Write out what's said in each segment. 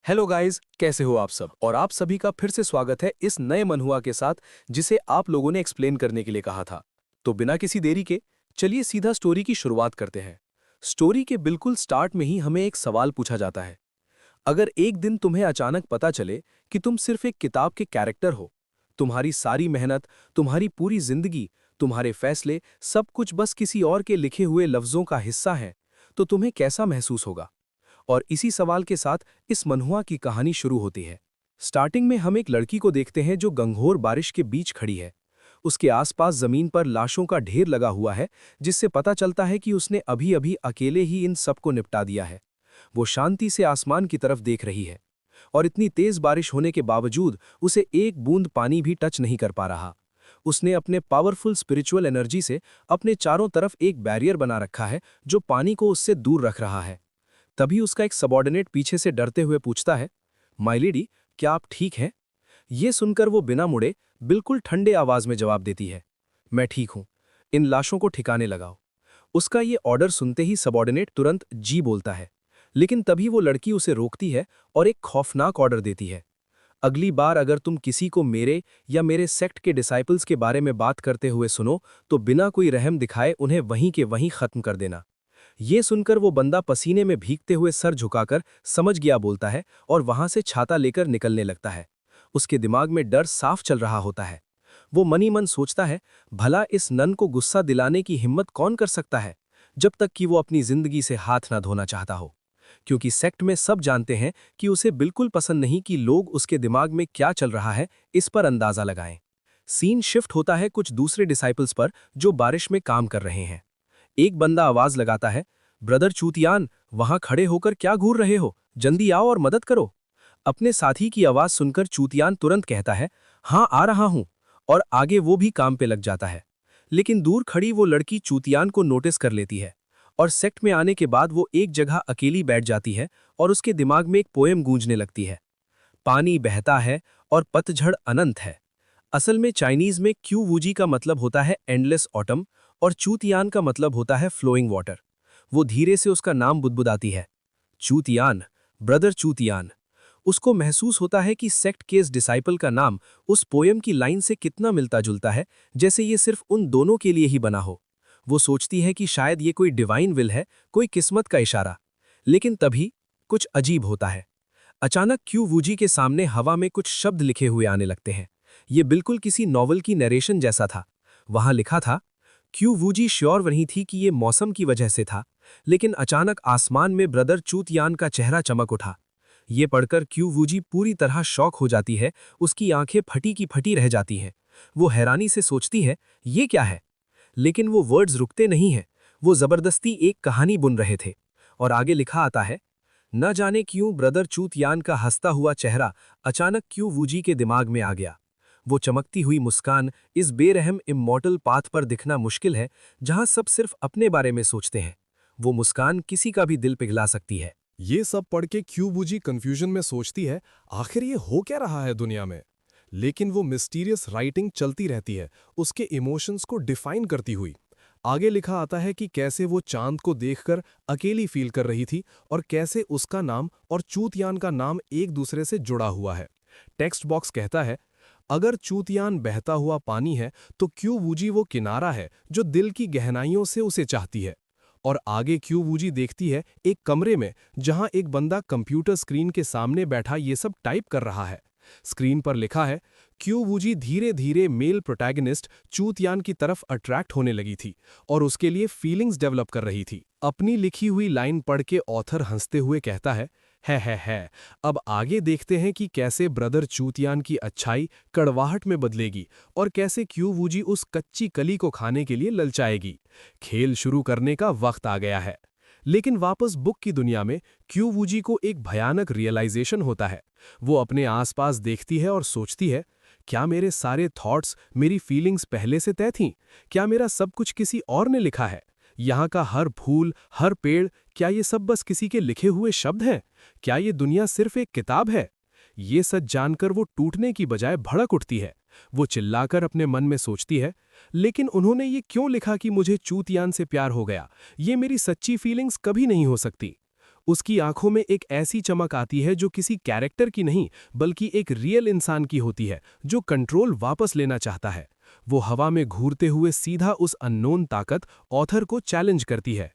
Hello guys, कैसे हो आप सब। और आप सभी का फिर से स्वागत है इस नए मनहुआ के साथ जिसे आप लोगों ने एक्सप्लेन करने के लिए कहा था। तो बिना किसी देरी के चलिए सीधा स्टोरी की शुरुआत करते हैं। स्टोरी के बिल्कुल स्टार्ट में ही हमें एक सवाल पूछा जाता है। अगर एक दिन तुम्हें अचानक पता चले कि तुम सिर्फ एक किताब के कैरेक्टर हो, तुम्हारी सारी मेहनत, तुम्हारी पूरी जिंदगी, तुम्हारे फैसले, सब कुछ बस किसी और के लिखे हुए लफ्जों का हिस्सा है, तो तुम्हें कैसा महसूस होगा। और इसी सवाल के साथ इस मनहुआ की कहानी शुरू होती है। स्टार्टिंग में हम एक लड़की को देखते हैं जो घंघोर बारिश के बीच खड़ी है। उसके आसपास जमीन पर लाशों का ढेर लगा हुआ है, जिससे पता चलता है कि उसने अभी अभी अकेले ही इन सबको निपटा दिया है। वो शांति से आसमान की तरफ देख रही है, और इतनी तेज बारिश होने के बावजूद उसे एक बूंद पानी भी टच नहीं कर पा रहा। उसने अपने पावरफुल स्पिरिचुअल एनर्जी से अपने चारों तरफ एक बैरियर बना रखा है जो पानी को उससे दूर रख रहा है। तभी उसका एक सबॉर्डिनेट पीछे से डरते हुए पूछता है, माय लेडी, क्या आप ठीक हैं? ये सुनकर वो बिना मुड़े बिल्कुल ठंडे आवाज में जवाब देती है, मैं ठीक हूं, इन लाशों को ठिकाने लगाओ। उसका ये ऑर्डर सुनते ही सबॉर्डिनेट तुरंत जी बोलता है, लेकिन तभी वो लड़की उसे रोकती है और एक खौफनाक ऑर्डर देती है। अगली बार अगर तुम किसी को मेरे या मेरे सेक्ट के डिसाइपल्स के बारे में बात करते हुए सुनो तो बिना कोई रहम दिखाए उन्हें वहीं के वहीं खत्म कर देना। ये सुनकर वो बंदा पसीने में भीगते हुए सर झुकाकर समझ गया बोलता है और वहां से छाता लेकर निकलने लगता है। उसके दिमाग में डर साफ चल रहा होता है। वो मनी मन सोचता है, भला इस नन को गुस्सा दिलाने की हिम्मत कौन कर सकता है, जब तक कि वो अपनी जिंदगी से हाथ ना धोना चाहता हो। क्योंकि सेक्ट में सब जानते हैं कि उसे बिल्कुल पसंद नहीं कि लोग उसके दिमाग में क्या चल रहा है, इस पर अंदाजा लगाएं। सीन शिफ्ट होता है कुछ दूसरे डिसाइपल्स पर जो बारिश में काम कर रहे हैं। एक बंदा आवाज लगाता है, ब्रदर चूतियान, वहां खड़े होकर क्या घूर रहे हो, जल्दी आओ और मदद करो। अपने साथी की आवाज सुनकर चूतियान तुरंत कहता है, हाँ आ रहा हूं, और आगे वो भी काम पे लग जाता है। लेकिन दूर खड़ी वो लड़की चूतियान को नोटिस कर लेती है, और सेक्ट में आने के बाद वो एक जगह अकेली बैठ जाती है और उसके दिमाग में एक पोएम गूंजने लगती है। पानी बहता है और पतझड़ अनंत है। असल में चाइनीज में क्यू वूजी का मतलब होता है एंडलेस ऑटम, और चूतियान का मतलब होता है फ्लोइंग वाटर। वो धीरे से उसका नाम बुदबुदाती है, चूतियान, ब्रदर चूतियान। उसको महसूस होता है कि सेक्ट के इस डिसाइपल का नाम उस पोयम की लाइन से कितना मिलता जुलता है, जैसे ये सिर्फ उन दोनों के लिए ही बना हो। वो सोचती है कि शायद ये कोई डिवाइन विल है, कोई किस्मत का इशारा। लेकिन तभी कुछ अजीब होता है। अचानक क्यू वूजी के सामने हवा में कुछ शब्द लिखे हुए आने लगते हैं। ये बिल्कुल किसी नॉवल की नरेशन जैसा था। वहां लिखा था, क्यू वूजी श्योर वही थी कि ये मौसम की वजह से था, लेकिन अचानक आसमान में ब्रदर चूतियान का चेहरा चमक उठा। ये पढ़कर क्यू वूजी पूरी तरह शॉक हो जाती है, उसकी आंखें फटी की फटी रह जाती हैं। वो हैरानी से सोचती है, ये क्या है? लेकिन वो वर्ड्स रुकते नहीं हैं। वो जबरदस्ती एक कहानी बुन रहे थे। और आगे लिखा आता है, न जाने क्यों ब्रदर चूतियान का हंसता हुआ चेहरा अचानक क्यू वूजी के दिमाग में आ गया। वो चमकती हुई मुस्कान इस बेरहम इमॉर्टल पाथ पर दिखना मुश्किल है, जहां सब सिर्फ अपने बारे में सोचते हैं। वो मुस्कान किसी का भी दिल पिघला सकती है। ये सब पढ़ के क्यू बूजी कंफ्यूजन में सोचती है, आखिर ये हो क्या रहा है दुनिया में। लेकिन वो मिस्टीरियस राइटिंग चलती रहती है, उसके इमोशंस को डिफाइन करती हुई। आगे लिखा आता है कि कैसे वो चांद को देखकर अकेली फील कर रही थी और कैसे उसका नाम और चूतियान का नाम एक दूसरे से जुड़ा हुआ है। टेक्स्ट बॉक्स कहता है, अगर चूतियान बहता हुआ पानी है तो क्यू वूजी वो किनारा है जो दिल की गहराइयों से उसे चाहती है। और आगे क्यू वूजी देखती है एक कमरे में जहां एक बंदा कंप्यूटर स्क्रीन के सामने बैठा ये सब टाइप कर रहा है। स्क्रीन पर लिखा है, क्यू वूजी धीरे धीरे मेल प्रोटैगनिस्ट चूतियान की तरफ अट्रैक्ट होने लगी थी और उसके लिए फीलिंग्स डेवलप कर रही थी। अपनी लिखी हुई लाइन पढ़ के ऑथर हंसते हुए कहता है। अब आगे देखते हैं कि कैसे ब्रदर चूतियान की अच्छाई कड़वाहट में बदलेगी और कैसे क्यू वूजी उस कच्ची कली को खाने के लिए ललचाएगी। खेल शुरू करने का वक्त आ गया है। लेकिन वापस बुक की दुनिया में क्यू वूजी को एक भयानक रियलाइजेशन होता है। वो अपने आसपास देखती है और सोचती है, क्या मेरे सारे थॉट्स, मेरी फीलिंग्स पहले से तय थीं? क्या मेरा सब कुछ किसी और ने लिखा है? यहाँ का हर फूल, हर पेड़, क्या ये सब बस किसी के लिखे हुए शब्द हैं? क्या ये दुनिया सिर्फ एक किताब है? ये सच जानकर वो टूटने की बजाय भड़क उठती है। वो चिल्लाकर अपने मन में सोचती है, लेकिन उन्होंने ये क्यों लिखा कि मुझे चूतियान से प्यार हो गया? ये मेरी सच्ची फीलिंग्स कभी नहीं हो सकती। उसकी आंखों में एक ऐसी चमक आती है जो किसी कैरेक्टर की नहीं बल्कि एक रियल इंसान की होती है जो कंट्रोल वापस लेना चाहता है। वो हवा में घूरते हुए सीधा उस अननोन ताकत ऑथर को चैलेंज करती है।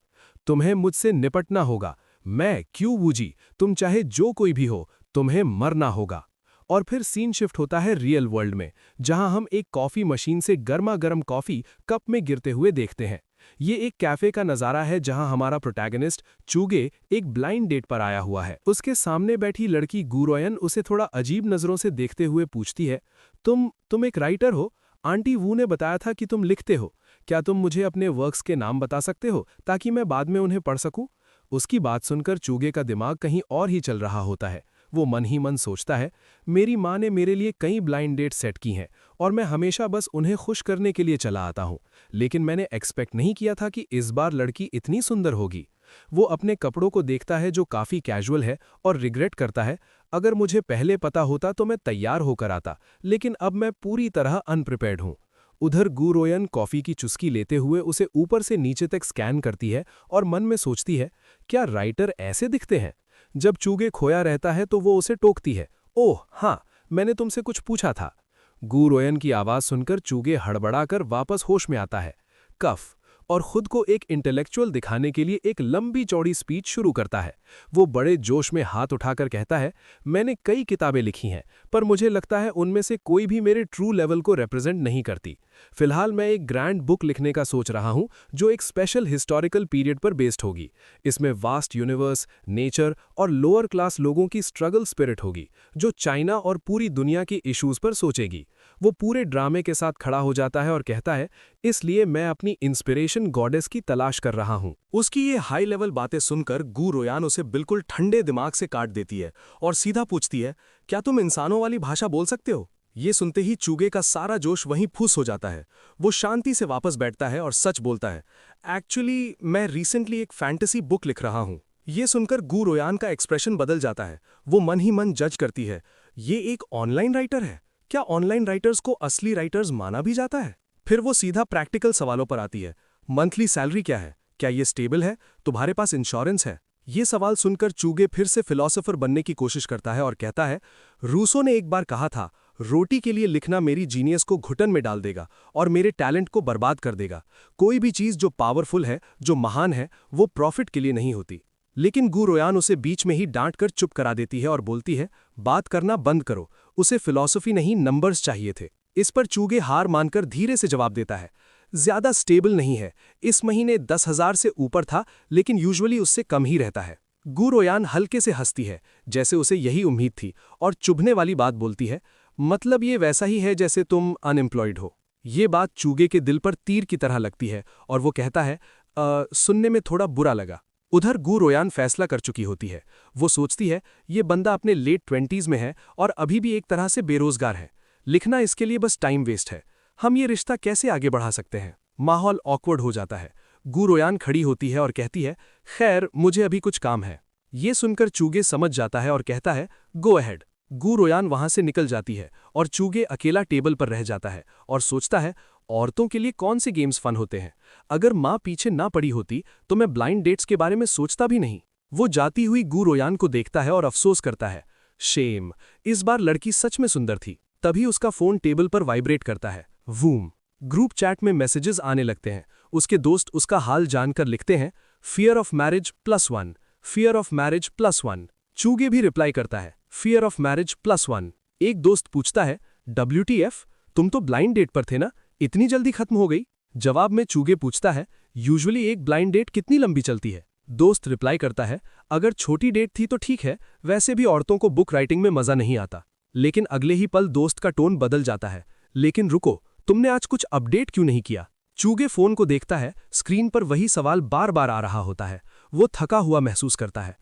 तुम्हें मुझसे निपटना होगा, मैं क्यू वूजी, तुम चाहे जो कोई भी हो, तुम्हें मरना होगा। और फिर सीन शिफ्ट होता है रियल वर्ल्ड में, जहां हम एक कॉफी मशीन से गर्मा गर्म कॉफी कप में गिरते हुए देखते हैं। ये एक कैफे का नज़ारा है जहां हमारा प्रोटैगनिस्ट चूगे एक ब्लाइंड डेट पर आया हुआ है। उसके सामने बैठी लड़की गुरोयन उसे थोड़ा अजीब नज़रों से देखते हुए पूछती है, तुम एक राइटर हो? आंटी वू ने बताया था कि तुम लिखते हो। क्या तुम मुझे अपने वर्क्स के नाम बता सकते हो ताकि मैं बाद में उन्हें पढ़ सकूं? उसकी बात सुनकर चूगे का दिमाग कहीं और ही चल रहा होता है। वो मन ही मन सोचता है, मेरी माँ ने मेरे लिए कई ब्लाइंड डेट सेट की हैं और मैं हमेशा बस उन्हें खुश करने के लिए चला आता हूँ, लेकिन मैंने एक्सपेक्ट नहीं किया था कि इस बार लड़की इतनी सुंदर होगी। वो अपने कपड़ों को देखता है जो काफ़ी कैजुअल है और रिग्रेट करता है, अगर मुझे पहले पता होता तो मैं तैयार होकर आता, लेकिन अब मैं पूरी तरह अनप्रिपेयर्ड हूँ। उधर गुरोयन कॉफ़ी की चुस्की लेते हुए उसे ऊपर से नीचे तक स्कैन करती है और मन में सोचती है, क्या राइटर ऐसे दिखते हैं? जब चूगे खोया रहता है तो वो उसे टोकती है, ओह हाँ, मैंने तुमसे कुछ पूछा था। गुरोयन की आवाज़ सुनकर चूगे हड़बड़ाकर वापस होश में आता है, कफ, और खुद को एक इंटेलेक्चुअल दिखाने के लिए एक लंबी चौड़ी स्पीच शुरू करता है। वो बड़े जोश में हाथ उठाकर कहता है, मैंने कई किताबें लिखी हैं, पर मुझे लगता है उनमें से कोई भी मेरे ट्रू लेवल को रिप्रेजेंट नहीं करती। फिलहाल मैं एक ग्रैंड बुक लिखने का सोच रहा हूं जो एक स्पेशल हिस्टोरिकल पीरियड पर बेस्ड होगी। इसमें वास्ट यूनिवर्स, नेचर और लोअर क्लास लोगों की स्ट्रगल स्पिरिट होगी जो चाइना और पूरी दुनिया की इश्यूज पर सोचेगी। वो पूरे ड्रामे के साथ खड़ा हो जाता है और कहता है, इसलिए मैं अपनी इंस्पिरेशन गॉडेस की तलाश कर रहा हूं। उसकी ये हाई लेवल बातें सुनकर गुरोयान उसे बिल्कुल ठंडे दिमाग से काट देती है और सीधा पूछती है, क्या तुम इंसानों वाली भाषा बोल सकते हो? ये सुनते ही चूगे का सारा जोश वहीं फूस हो जाता है। वो शांति से वापस बैठता है और सच बोलता है, एक्चुअली मैं रिसेंटली एक फैंटेसी बुक लिख रहा हूँ। ये सुनकर गुरोयान का एक्सप्रेशन बदल जाता है। वो मन ही मन जज करती है, ये एक ऑनलाइन राइटर है? क्या ऑनलाइन राइटर्स को असली राइटर्स माना भी जाता है? फिर वो सीधा प्रैक्टिकल सवालों पर आती है, मंथली सैलरी क्या है? क्या ये स्टेबल है? तुम्हारे पास इंश्योरेंस है? ये सवाल सुनकर चूगे फिर से फिलोसोफर बनने की कोशिश करता है और कहता है, रूसो ने एक बार कहा था, रोटी के लिए लिखना मेरी जीनियस को घुटन में डाल देगा और मेरे टैलेंट को बर्बाद कर देगा। कोई भी चीज़ जो पावरफुल है, जो महान है, वो प्रॉफिट के लिए नहीं होती। लेकिन गुरोयान उसे बीच में ही डांट कर चुप करा देती है और बोलती है, बात करना बंद करो, उसे फिलॉसफी नहीं नंबर्स चाहिए थे। इस पर चूगे हार मानकर धीरे से जवाब देता है, ज्यादा स्टेबल नहीं है, इस महीने 10,000 से ऊपर था लेकिन यूजुअली उससे कम ही रहता है। गुरोयान हल्के से हंसती है, जैसे उसे यही उम्मीद थी, और चुभने वाली बात बोलती है, मतलब ये वैसा ही है जैसे तुम अनएम्प्लॉयड हो। ये बात चूगे के दिल पर तीर की तरह लगती है और वो कहता है, सुनने में थोड़ा बुरा लगा। उधर गुरोयान फैसला कर चुकी होती है। वो सोचती है, ये बंदा अपने लेट 20s में है और अभी भी एक तरह से बेरोजगार है। लिखना इसके लिए बस टाइम वेस्ट है। हम ये रिश्ता कैसे आगे बढ़ा सकते हैं? माहौल ऑकवर्ड हो जाता है। गुरोयान खड़ी होती है और कहती है, खैर मुझे अभी कुछ काम है। ये सुनकर चूगे समझ जाता है और कहता है, गो अहेड। गुरोयान वहां से निकल जाती है और चूगे अकेला टेबल पर रह जाता है और सोचता है, औरतों के लिए कौन से गेम्स फन होते हैं? अगर माँ पीछे ना पड़ी होती तो मैं ब्लाइंड डेट्स के बारे में सोचता भी नहीं। वो जाती हुई गुरोयान को देखता है और अफसोस करता है, शेम, इस बार लड़की सच में सुंदर थी। तभी उसका फोन टेबल पर वाइब्रेट करता है। वूम। ग्रुप चैट में मैसेजेस आने लगते हैं। उसके दोस्त उसका हाल जानकर लिखते हैं, fear of marriage +1, fear of marriage +1। चूगे भी रिप्लाई करता है, फियर ऑफ मैरिज +1। एक दोस्त पूछता है, WTF, तुम तो ब्लाइंड डेट पर थे ना, इतनी जल्दी खत्म हो गई? जवाब में चूगे पूछता है, यूजुअली एक ब्लाइंड डेट कितनी लंबी चलती है? दोस्त रिप्लाई करता है, अगर छोटी डेट थी तो ठीक है, वैसे भी औरतों को बुक राइटिंग में मजा नहीं आता। लेकिन अगले ही पल दोस्त का टोन बदल जाता है, लेकिन रुको, तुमने आज कुछ अपडेट क्यों नहीं किया? चूगे फोन को देखता है, स्क्रीन पर वही सवाल बार बार आ रहा होता है। वो थका हुआ महसूस करता है।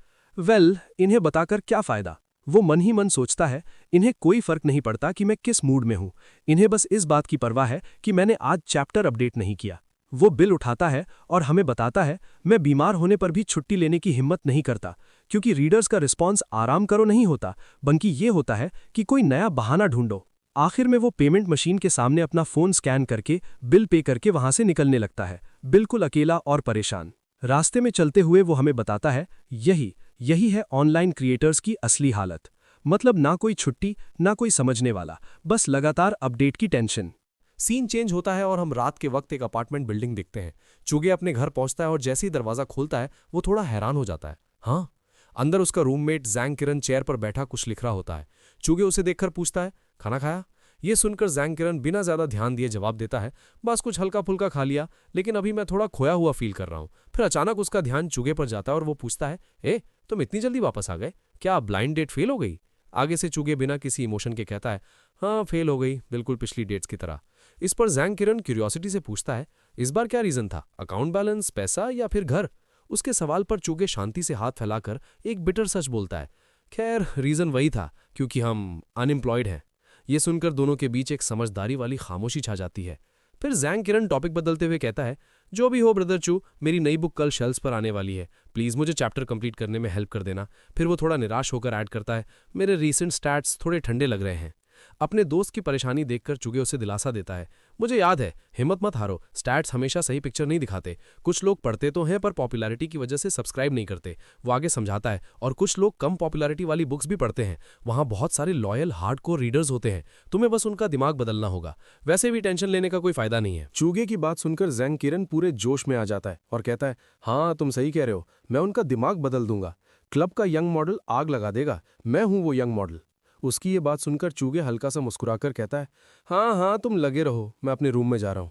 इन्हें बताकर क्या फायदा? वो मन ही मन सोचता है, इन्हें कोई फर्क नहीं पड़ता कि मैं किस मूड में हूं। इन्हें बस इस बात की परवाह है कि मैंने आज चैप्टर अपडेट नहीं किया। वो बिल उठाता है और हमें बताता है, मैं बीमार होने पर भी छुट्टी लेने की हिम्मत नहीं करता, क्योंकि रीडर्स का रिस्पॉन्स आराम करो नहीं होता, बल्कि ये होता है कि कोई नया बहाना ढूंढो। आखिर में वो पेमेंट मशीन के सामने अपना फोन स्कैन करके बिल पे करके वहां से निकलने लगता है, बिल्कुल अकेला और परेशान। रास्ते में चलते हुए वो हमें बताता है, यही यही है ऑनलाइन क्रिएटर्स की असली हालत। मतलब ना कोई छुट्टी, ना कोई समझने वाला, बस लगातार अपडेट की टेंशन। सीन चेंज होता है और हम रात के वक्त एक अपार्टमेंट बिल्डिंग देखते हैं। चुगे अपने घर पहुंचता है और जैसे ही दरवाजा खोलता है वो थोड़ा हैरान हो जाता है। हाँ, अंदर उसका रूममेट जैंग किरण चेयर पर बैठा कुछ लिख रहा होता है। चुगे उसे देखकर पूछता है, खाना खाया? ये सुनकर जैंग किरण बिना ज्यादा ध्यान दिए जवाब देता है, बस कुछ हल्का फुल्का खा लिया, लेकिन अभी मैं थोड़ा खोया हुआ फील कर रहा हूँ। फिर अचानक उसका ध्यान चुगे पर जाता है और वो पूछता है, तुम इतनी जल्दी वापस आ गए? क्या ब्लाइंड डेट फेल हो गई? आगे से चुगे बिना किसी इमोशन के कहता है, हाँ फेल हो गई, बिल्कुल पिछली डेट्स की तरह। इस पर जैंग किरण क्यूरियोसिटी से पूछता है, इस बार क्या रीजन था? अकाउंट बैलेंस, पैसा या फिर घर? उसके सवाल पर चुगे शांति से हाथ फैलाकर एक बिटर सच बोलता है, खैर रीजन वही था, क्योंकि हम अनएम्प्लॉयड हैं। ये सुनकर दोनों के बीच एक समझदारी वाली खामोशी छा जाती है। फिर जैंग किरण टॉपिक बदलते हुए कहता है, जो भी हो ब्रदर चू, मेरी नई बुक कल शेल्फ्स पर आने वाली है, प्लीज मुझे चैप्टर कंप्लीट करने में हेल्प कर देना। फिर वो थोड़ा निराश होकर ऐड करता है, मेरे रीसेंट स्टैट्स थोड़े ठंडे लग रहे हैं। अपने दोस्त की परेशानी देखकर चुगे उसे दिलासा देता है, मुझे याद है, हिम्मत मत हारो, स्टैट्स हमेशा सही पिक्चर नहीं दिखाते। कुछ लोग पढ़ते तो हैं पर पॉपुलैरिटी की वजह से सब्सक्राइब नहीं करते। वो आगे समझाता है, और कुछ लोग कम पॉपुलैरिटी वाली बुक्स भी पढ़ते हैं, वहां बहुत सारे लॉयल हार्डकोर रीडर्स होते हैं, तुम्हें बस उनका दिमाग बदलना होगा। वैसे भी टेंशन लेने का कोई फायदा नहीं है। चूगे की बात सुनकर जैंग किरण पूरे जोश में आ जाता है और कहता है, हाँ तुम सही कह रहे हो, मैं उनका दिमाग बदल दूंगा। क्लब का यंग मॉडल आग लगा देगा, मैं हूं वो यंग मॉडल। उसकी ये बात सुनकर चूगे हल्का सा मुस्कुराकर कहता है, हाँ हाँ तुम लगे रहो, मैं अपने रूम में जा रहा हूँ।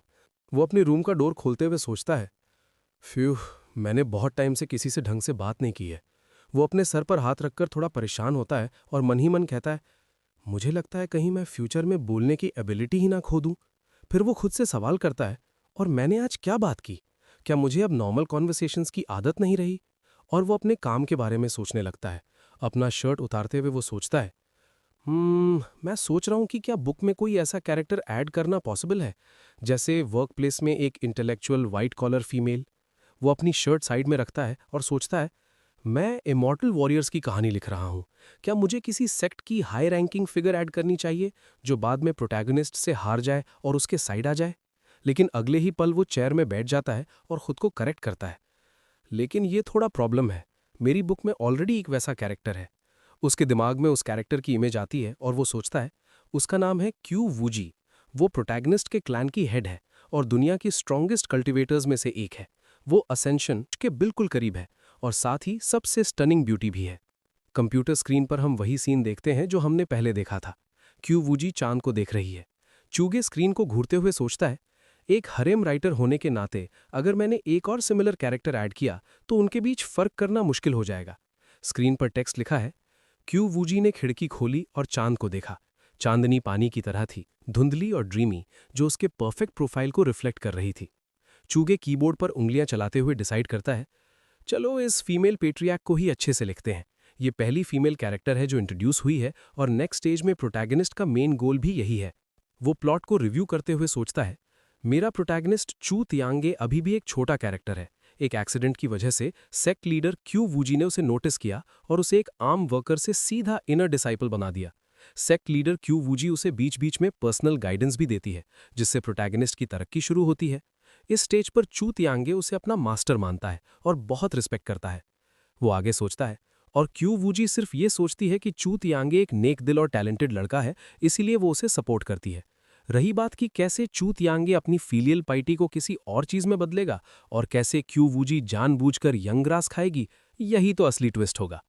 वो अपने रूम का डोर खोलते हुए सोचता है, फ्यू, मैंने बहुत टाइम से किसी से ढंग से बात नहीं की है। वो अपने सर पर हाथ रखकर थोड़ा परेशान होता है और मन ही मन कहता है, मुझे लगता है कहीं मैं फ्यूचर में बोलने की एबिलिटी ही ना खो दूं। फिर वो खुद से सवाल करता है, और मैंने आज क्या बात की? क्या मुझे अब नॉर्मल कॉन्वर्सेशंस की आदत नहीं रही? और वो अपने काम के बारे में सोचने लगता है। अपना शर्ट उतारते हुए वो सोचता है, मैं सोच रहा हूँ कि क्या बुक में कोई ऐसा कैरेक्टर ऐड करना पॉसिबल है, जैसे वर्क प्लेस में एक इंटेलेक्चुअल वाइट कॉलर फीमेल। वो अपनी शर्ट साइड में रखता है और सोचता है, मैं इमॉर्टल वॉरियर्स की कहानी लिख रहा हूँ। क्या मुझे किसी सेक्ट की हाई रैंकिंग फिगर ऐड करनी चाहिए, जो बाद में प्रोटैगनिस्ट से हार जाए और उसके साइड आ जाए? लेकिन अगले ही पल वो चेयर में बैठ जाता है और खुद को करेक्ट करता है, लेकिन ये थोड़ा प्रॉब्लम है, मेरी बुक में ऑलरेडी एक वैसा कैरेक्टर है। उसके दिमाग में उस कैरेक्टर की इमेज आती है और वो सोचता है, उसका नाम है क्यू वूजी। वो प्रोटैगनिस्ट के क्लैन की हेड है और दुनिया की स्ट्रॉन्गेस्ट कल्टिवेटर्स में से एक है। वो असेंशन के बिल्कुल करीब है और साथ ही सबसे स्टनिंग ब्यूटी भी है। कंप्यूटर स्क्रीन पर हम वही सीन देखते हैं जो हमने पहले देखा था। क्यू वूजी चांद को देख रही है। चूगे स्क्रीन को घूरते हुए सोचता है, एक हरेम राइटर होने के नाते अगर मैंने एक और सिमिलर कैरेक्टर ऐड किया तो उनके बीच फर्क करना मुश्किल हो जाएगा। स्क्रीन पर टेक्स्ट लिखा है, क्यू वूजी ने खिड़की खोली और चांद को देखा। चांदनी पानी की तरह थी, धुंधली और ड्रीमी, जो उसके परफेक्ट प्रोफाइल को रिफ्लेक्ट कर रही थी। चूगे कीबोर्ड पर उंगलियां चलाते हुए डिसाइड करता है, चलो इस फीमेल पेट्रियाक को ही अच्छे से लिखते हैं। ये पहली फीमेल कैरेक्टर है जो इंट्रोड्यूस हुई है और नेक्स्ट स्टेज में प्रोटैगनिस्ट का मेन गोल भी यही है। वो प्लॉट को रिव्यू करते हुए सोचता है, मेरा प्रोटैगनिस्ट चू तियांगे अभी भी एक छोटा कैरेक्टर है। एक एक्सीडेंट की वजह से सेक्ट लीडर क्यू वूजी ने उसे नोटिस किया और उसे एक आम वर्कर से सीधा इनर डिसाइपल बना दिया। सेक्ट लीडर क्यू वूजी उसे बीच बीच में पर्सनल गाइडेंस भी देती है, जिससे प्रोटैगनिस्ट की तरक्की शुरू होती है। इस स्टेज पर चू तियांगे उसे अपना मास्टर मानता है और बहुत रिस्पेक्ट करता है। वो आगे सोचता है, और क्यू वूजी सिर्फ ये सोचती है कि चू तियांगे एक नेक दिल और टैलेंटेड लड़का है, इसीलिए वो उसे सपोर्ट करती है। रही बात कि कैसे चू तियांगे अपनी फीलियल पाइटी को किसी और चीज में बदलेगा और कैसे क्यू वूजी जानबूझकर यंग ग्रास खाएगी, यही तो असली ट्विस्ट होगा।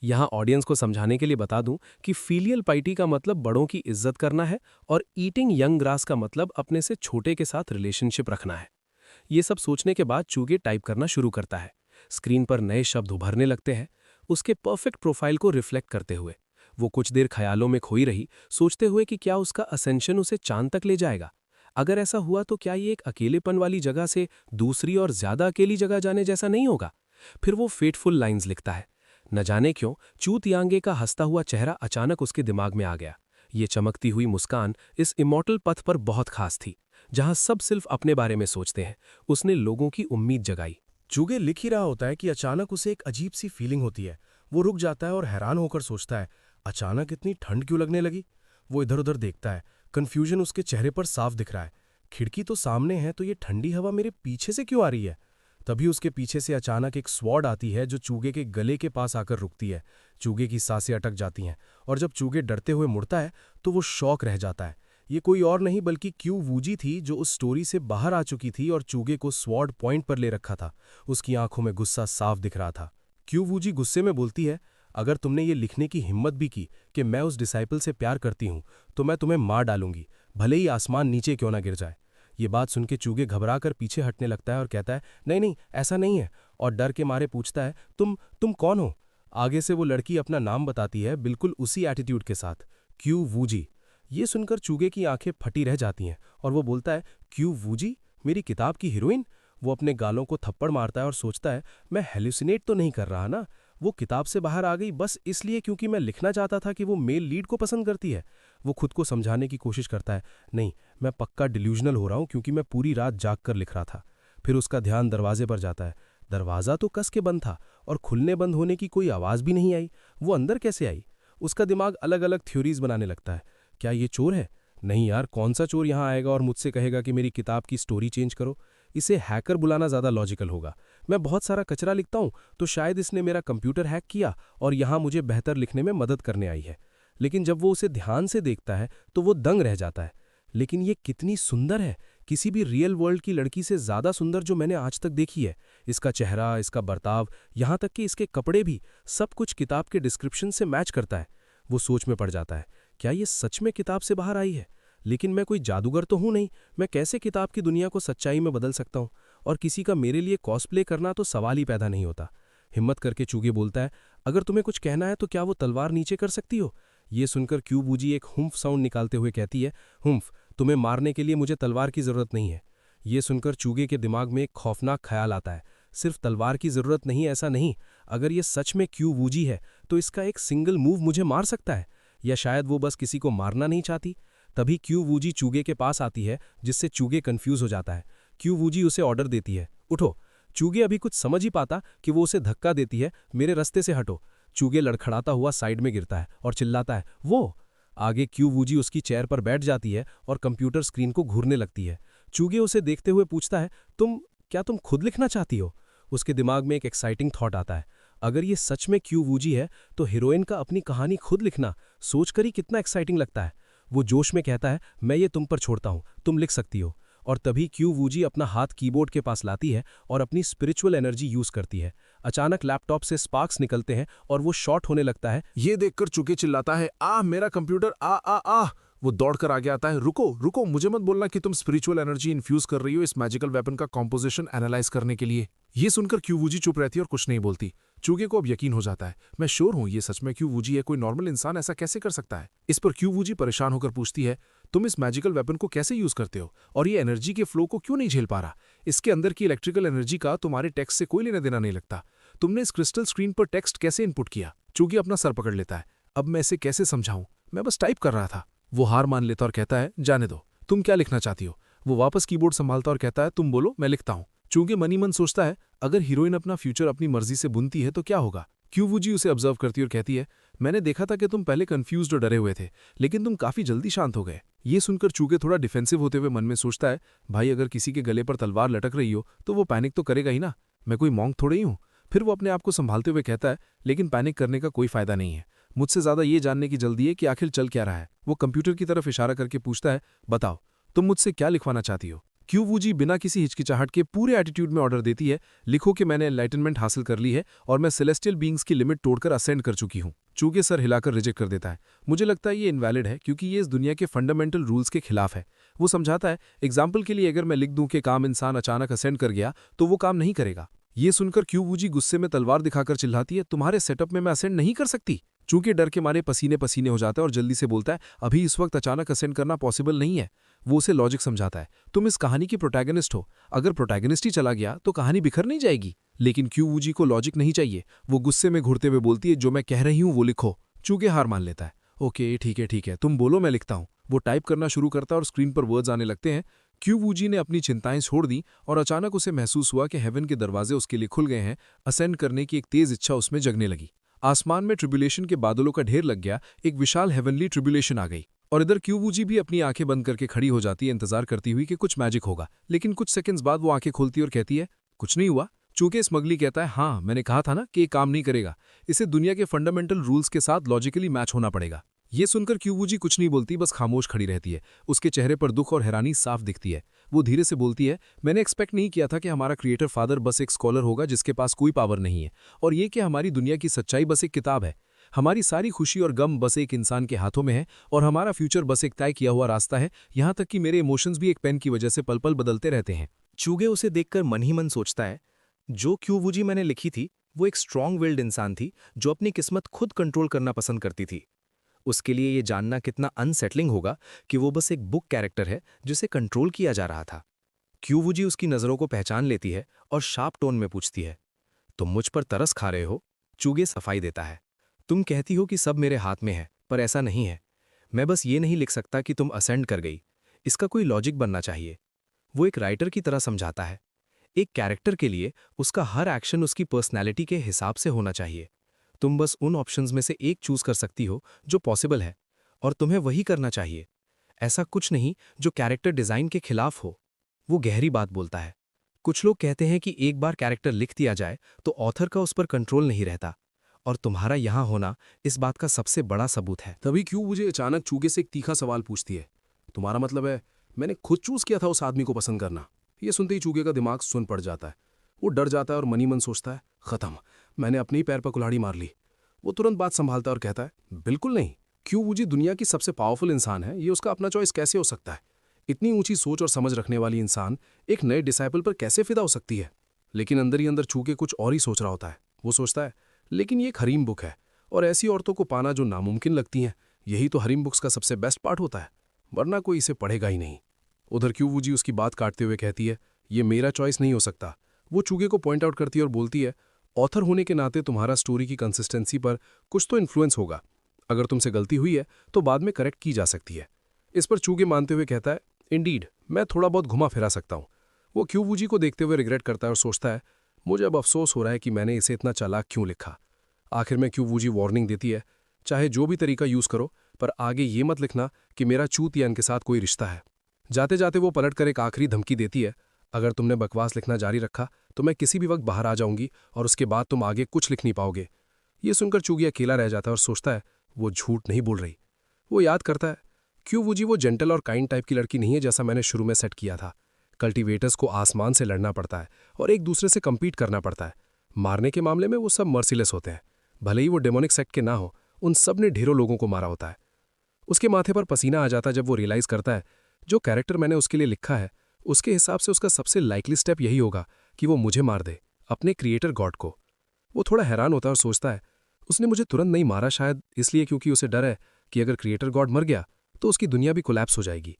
यहाँ ऑडियंस को समझाने के लिए बता दूं कि फीलियल पाइटी का मतलब बड़ों की इज्जत करना है और ईटिंग यंग ग्रास का मतलब अपने से छोटे के साथ रिलेशनशिप रखना है। ये सब सोचने के बाद चूगे टाइप करना शुरू करता है। स्क्रीन पर नए शब्द उभरने लगते हैं, उसके परफेक्ट प्रोफाइल को रिफ्लेक्ट करते हुए। वो कुछ देर ख्यालों में खोई रही, सोचते हुए कि क्या उसका असेंशन उसे चांद तक ले जाएगा। अगर ऐसा हुआ तो क्या ये एक अकेलेपन वाली जगह से दूसरी और ज्यादा अकेली जगह जाने जैसा नहीं होगा? फिर वो फेटफुल लाइंस लिखता है। न जाने क्यों चू तियांगे का हंसता हुआ चेहरा अचानक उसके दिमाग में आ गया। ये चमकती हुई मुस्कान इस इमॉर्टल पथ पर बहुत खास थी, जहां सब सिर्फ अपने बारे में सोचते हैं। उसने लोगों की उम्मीद जगाई। चूगे लिख ही रहा होता है कि अचानक उसे एक अजीब सी फीलिंग होती है। वो रुक जाता है और हैरान होकर सोचता है, अचानक इतनी ठंड क्यों लगने लगी? वो इधर उधर देखता है, कन्फ्यूजन उसके चेहरे पर साफ दिख रहा है। खिड़की तो सामने है, तो ये ठंडी हवा मेरे पीछे से क्यों आ रही है? तभी उसके पीछे से अचानक एक स्वॉर्ड आती है जो चूगे के गले के पास आकर रुकती है। चूगे की सांसें अटक जाती हैं और जब चूगे डरते हुए मुड़ता है तो वो शॉक रह जाता है। ये कोई और नहीं बल्कि क्यू वूजी थी जो उस स्टोरी से बाहर आ चुकी थी और चूगे को स्वॉर्ड पॉइंट पर ले रखा था। उसकी आंखों में गुस्सा साफ दिख रहा था। क्यू वूजी गुस्से में बोलती है, अगर तुमने ये लिखने की हिम्मत भी की कि मैं उस डिसाइपल से प्यार करती हूं तो मैं तुम्हें मार डालूंगी, भले ही आसमान नीचे क्यों ना गिर जाए। ये बात सुन के चूगे घबराकर पीछे हटने लगता है और कहता है, नहीं नहीं ऐसा नहीं है, और डर के मारे पूछता है, तुम कौन हो? आगे से वो लड़की अपना नाम बताती है, बिल्कुल उसी एटीट्यूड के साथ, क्यू वूजी। ये सुनकर चूगे की आंखें फटी रह जाती हैं और वो बोलता है, क्यू वूजी, मेरी किताब की हीरोइन? वो अपने गालों को थप्पड़ मारता है और सोचता है, मैं हेल्यूसिनेट तो नहीं कर रहा ना? वो किताब से बाहर आ गई बस इसलिए क्योंकि मैं लिखना चाहता था कि वो मेल लीड को पसंद करती है। वो खुद को समझाने की कोशिश करता है, नहीं मैं पक्का डिल्यूजनल हो रहा हूं क्योंकि मैं पूरी रात जाग कर लिख रहा था। फिर उसका ध्यान दरवाजे पर जाता है। दरवाज़ा तो कस के बंद था और खुलने बंद होने की कोई आवाज़ भी नहीं आई। वो अंदर कैसे आई? उसका दिमाग अलग अलग थ्योरीज बनाने लगता है। क्या ये चोर है? नहीं यार, कौन सा चोर यहाँ आएगा और मुझसे कहेगा कि मेरी किताब की स्टोरी चेंज करो? इसे हैकर बुलाना ज़्यादा लॉजिकल होगा। मैं बहुत सारा कचरा लिखता हूँ तो शायद इसने मेरा कंप्यूटर हैक किया और यहाँ मुझे बेहतर लिखने में मदद करने आई है। लेकिन जब वो उसे ध्यान से देखता है तो वो दंग रह जाता है। लेकिन ये कितनी सुंदर है, किसी भी रियल वर्ल्ड की लड़की से ज़्यादा सुंदर जो मैंने आज तक देखी है। इसका चेहरा, इसका बर्ताव, यहाँ तक कि इसके कपड़े भी, सब कुछ किताब के डिस्क्रिप्शन से मैच करता है। वो सोच में पड़ जाता है, क्या ये सच में किताब से बाहर आई है? लेकिन मैं कोई जादूगर तो हूं नहीं, मैं कैसे किताब की दुनिया को सच्चाई में बदल सकता हूं? और किसी का मेरे लिए कॉस्प्ले करना तो सवाल ही पैदा नहीं होता। हिम्मत करके चूगे बोलता है, अगर तुम्हें कुछ कहना है तो क्या वो तलवार नीचे कर सकती हो? ये सुनकर क्यू बूजी एक हुम्फ साउंड निकालते हुए कहती है, हुम्फ, तुम्हें मारने के लिए मुझे तलवार की जरूरत नहीं है। ये सुनकर चूगे के दिमाग में एक खौफनाक ख्याल आता है, सिर्फ तलवार की जरूरत नहीं, ऐसा नहीं, अगर ये सच में क्यू वूजी है तो इसका एक सिंगल मूव मुझे मार सकता है। या शायद वो बस किसी को मारना नहीं चाहती। तभी क्यू वूजी चूगे के पास आती है, जिससे चूगे कंफ्यूज हो जाता है। क्यू वूजी उसे ऑर्डर देती है, उठो। चूगे अभी कुछ समझ ही पाता कि वो उसे धक्का देती है, मेरे रास्ते से हटो। चूगे लड़खड़ाता हुआ साइड में गिरता है और चिल्लाता है, वो। आगे क्यू वूजी उसकी चेयर पर बैठ जाती है और कंप्यूटर स्क्रीन को घूरने लगती है। चूगे उसे देखते हुए पूछता है, क्या तुम खुद लिखना चाहती हो? उसके दिमाग में एक एक्साइटिंग थॉट आता है, अगर ये सच में क्यू वूजी है तो हीरोइन का अपनी कहानी खुद लिखना सोचकर ही कितना एक्साइटिंग लगता है। वो जोश में कहता है, मैं ये तुम पर छोड़ता हूं, तुम लिख सकती हो। और तभी क्यू वूजी अपना हाथ कीबोर्ड के पास लाती है और अपनी स्पिरिचुअल एनर्जी यूज करती है। अचानक लैपटॉप से स्पार्क्स निकलते हैं और वो शॉर्ट होने लगता है। ये देखकर चूगे चिल्लाता है, मेरा कंप्यूटर, आ। वो दौड़कर आगे आता है, रुको, मुझे मत बोलना कि तुम स्पिरिचुअल एनर्जी इन्फ्यूज कर रही हो इस मैजिकल वेपन का कॉम्पोजिशन एनालाइज करने के लिए। ये सुनकर क्यू वूजी चुप रहती है और कुछ नहीं बोलती। चूगे को अब यकीन हो जाता है, मैं श्योर हूं ये सच में क्यू वूजी है, कोई नॉर्मल इंसान ऐसा कैसे कर सकता है? इस पर क्यू वूजी परेशान होकर पूछती है, तुम इस मैजिकल वेपन को कैसे यूज करते हो और ये एनर्जी के फ्लो को क्यों नहीं झेल पा रहा? इसके अंदर की इलेक्ट्रिकल एनर्जी का तुम्हारे टेक्स्ट से कोई लेना देना नहीं लगता। तुमने इस क्रिस्टल स्क्रीन पर टेक्स्ट कैसे इनपुट किया? चूगे अपना सर पकड़ लेता है, अब मैं इसे कैसे समझाऊं, मैं बस टाइप कर रहा था। वो हार मान लेता और कहता है, जाने दो, तुम क्या लिखना चाहती हो? वो वापस कीबोर्ड संभालता और कहता है, तुम बोलो, मैं लिखता हूं। चूंकि मनी मन सोचता है, अगर हीरोइन अपना फ्यूचर अपनी मर्जी से बुनती है तो क्या होगा? क्यू वूजी उसे ऑब्जर्व करती है और कहती है, मैंने देखा था कि तुम पहले कंफ्यूज्ड और डरे हुए थे, लेकिन तुम काफी जल्दी शांत हो गए। ये सुनकर चूगे थोड़ा डिफेंसिव होते हुए मन में सोचता है, भाई अगर किसी के गले पर तलवार लटक रही हो तो वो पैनिक तो करेगा ही ना, मैं कोई मॉन्क थोड़े ही हूं। फिर वो अपने आप को संभालते हुए कहता है, लेकिन पैनिक करने का कोई फायदा नहीं है, मुझसे ज्यादा ये जानने की जल्दी है कि आखिर चल क्या रहा है। वो कंप्यूटर की तरफ इशारा करके पूछता है, बताओ तुम मुझसे क्या लिखवाना चाहती हो? क्यू वूजी बिना किसी हिचकिचाहट के पूरे एटीट्यूड में ऑर्डर देती है, लिखो कि मैंने एनलाइटनमेंट हासिल कर ली है और मैं सेलेस्टियल बीइंग्स की लिमिट तोड़कर असेंड कर चुकी हूं। चूगे सर हिलाकर रिजेक्ट कर देता है, मुझे लगता है ये इनवैलिड है क्योंकि ये इस दुनिया के फंडामेंटल रूल्स के खिलाफ है। वो समझाता है, एग्जाम्पल के लिए अगर मैं लिख दूं कि काम इंसान अचानक असेंड कर गया तो वो काम नहीं करेगा। ये सुनकर क्यू वूजी गुस्से में तलवार दिखाकर चिल्लाती है, तुम्हारे सेटअप में मैं असेंड नहीं कर सकती। चूंकि डर के मारे पसीने पसीने हो जाता है और जल्दी से बोलता है, अभी इस वक्त अचानक असेंड करना पॉसिबल नहीं है। वो उसे लॉजिक समझाता है, तुम इस कहानी की प्रोटैगनिस्ट हो, अगर प्रोटैगनिस्ट ही चला गया तो कहानी बिखर नहीं जाएगी। लेकिन क्यू वूजी को लॉजिक नहीं चाहिए, वो गुस्से में घुरते हुए बोलती है, जो मैं कह रही हूं वो लिखो। चूगे हार मान लेता है, ओके ठीक है, तुम बोलो, मैं लिखता हूं। वो टाइप करना शुरू करता है और स्क्रीन पर वर्ड्स आने लगते हैं। क्यू वूजी ने अपनी चिंताएं छोड़ दी और अचानक उसे महसूस हुआ कि हेवन के दरवाजे उसके लिए खुल गए हैं। असेंड करने की एक तेज इच्छा उसमें जगने लगी। आसमान में ट्रिब्यूलेशन के बादलों का ढेर लग गया, एक विशाल हेवनली ट्रिब्यूलेशन आ गई। और इधर क्यू वूजी भी अपनी आंखें बंद करके खड़ी हो जाती है, इंतजार करती हुई कि कुछ मैजिक होगा। लेकिन कुछ सेकंड्स बाद वो आंखें खोलती और कहती है, कुछ नहीं हुआ। चूंकि स्मगली कहता है हाँ मैंने कहा था ना कि ये काम नहीं करेगा, इसे दुनिया के फंडामेंटल रूल्स के साथ लॉजिकली मैच होना पड़ेगा। ये सुनकर क्यूवूजी कुछ नहीं बोलती, बस खामोश खड़ी रहती है। उसके चेहरे पर दुख और हैरानी साफ दिखती है। वो धीरे से बोलती है, मैंने एक्सपेक्ट नहीं किया था कि हमारा क्रिएटर फादर बस एक स्कॉलर होगा जिसके पास कोई पावर नहीं है, और ये कि हमारी दुनिया की सच्चाई बस एक किताब है। हमारी सारी खुशी और गम बस एक इंसान के हाथों में है, और हमारा फ्यूचर बस एक तय किया हुआ रास्ता है। यहाँ तक कि मेरे इमोशंस भी एक पेन की वजह से पल पल बदलते रहते हैं। चूगे उसे देखकर मन ही मन सोचता है, जो क्यूवूजी मैंने लिखी थी वो एक स्ट्रॉन्ग विल्ड इंसान थी जो अपनी किस्मत खुद कंट्रोल करना पसंद करती थी। उसके लिए ये जानना कितना अनसेटलिंग होगा कि वो बस एक बुक कैरेक्टर है जिसे कंट्रोल किया जा रहा था। क्यूवूजी उसकी नज़रों को पहचान लेती है और शार्प टोन में पूछती है, तुम मुझ पर तरस खा रहे हो? चूगे सफाई देता है, तुम कहती हो कि सब मेरे हाथ में है, पर ऐसा नहीं है। मैं बस ये नहीं लिख सकता कि तुम असेंड कर गई, इसका कोई लॉजिक बनना चाहिए। वो एक राइटर की तरह समझाता है, एक कैरेक्टर के लिए उसका हर एक्शन उसकी पर्सनैलिटी के हिसाब से होना चाहिए। तुम बस उन ऑप्शंस में से एक चूज कर सकती हो जो पॉसिबल है, और तुम्हें वही करना चाहिए। ऐसा कुछ नहीं जो कैरेक्टर डिजाइन के खिलाफ हो। वो गहरी बात बोलता है। कुछ लोग कहते हैं कि एक बार कैरेक्टर लिख दिया जाए तो ऑथर का उस पर कंट्रोल नहीं रहता, और तुम्हारा यहां होना इस बात का सबसे बड़ा सबूत है। तभी क्यूवूजी अचानक चूगे से एक तीखा सवाल पूछती है, तुम्हारा मतलब है मैंने खुद चूज किया था उस आदमी को पसंद करना? ये सुनते ही चूगे का दिमाग सुन पड़ जाता है। वो डर जाता है और मनी मन सोचता है, खत्म, मैंने अपने ही पैर पर कुल्हाड़ी मार ली। वो तुरंत बात संभालता है और कहता है, बिल्कुल नहीं, क्यूवूजी दुनिया की सबसे पावरफुल इंसान है, ये उसका अपना चॉइस कैसे हो सकता है? इतनी ऊंची सोच और समझ रखने वाली इंसान एक नए डिसाइपल पर कैसे फिदा हो सकती है? लेकिन अंदर ही अंदर चूगे कुछ और ही सोच रहा होता है। वो सोचता है, लेकिन ये एक हरीम बुक है, और ऐसी औरतों को पाना जो नामुमकिन लगती हैं, यही तो हरीम बुक्स का सबसे बेस्ट पार्ट होता है, वरना कोई इसे पढ़ेगा ही नहीं। उधर क्यूवूजी उसकी बात काटते हुए कहती है, ये मेरा चॉइस नहीं हो सकता। वो चूगे को पॉइंट आउट करती है और बोलती है, ऑथर होने के नाते तुम्हारा स्टोरी की कंसिस्टेंसी पर कुछ तो इन्फ्लुएंस होगा। अगर तुमसे गलती हुई है तो बाद में करेक्ट की जा सकती है। इस पर चूगे मानते हुए कहता है, इंडीड, मैं थोड़ा बहुत घुमा फिरा सकता हूँ। वो क्यूवूजी को देखते हुए रिग्रेट करता है और सोचता है, मुझे अब अफसोस हो रहा है कि मैंने इसे इतना चालाक क्यों लिखा। आखिर में क्यूवूजी वार्निंग देती है, चाहे जो भी तरीका यूज करो, पर आगे ये मत लिखना कि मेरा चूतियान के साथ कोई रिश्ता है। जाते जाते वो पलट कर एक आखिरी धमकी देती है, अगर तुमने बकवास लिखना जारी रखा तो मैं किसी भी वक्त बाहर आ जाऊंगी, और उसके बाद तुम आगे कुछ लिख नहीं पाओगे। ये सुनकर चूगी अकेला रह जाता है और सोचता है, वो झूठ नहीं बोल रही। वो याद करता है, क्यूवूजी वो जेंटल और काइंड टाइप की लड़की नहीं है जैसा मैंने शुरू में सेट किया था। कल्टीवेटर्स को आसमान से लड़ना पड़ता है और एक दूसरे से कम्पीट करना पड़ता है। मारने के मामले में वो सब मर्सीलेस होते हैं, भले ही वो डेमोनिक सेक्ट के ना हो, उन सब ने ढेरों लोगों को मारा होता है। उसके माथे पर पसीना आ जाता है जब वो रियलाइज करता है, जो कैरेक्टर मैंने उसके लिए लिखा है उसके हिसाब से उसका सबसे लाइकली स्टेप यही होगा कि वो मुझे मार दे, अपने क्रिएटर गॉड को। वो थोड़ा हैरान होता है और सोचता है, उसने मुझे तुरंत नहीं मारा, शायद इसलिए क्योंकि उसे डर है कि अगर क्रिएटर गॉड मर गया तो उसकी दुनिया भी कोलैप्स हो जाएगी।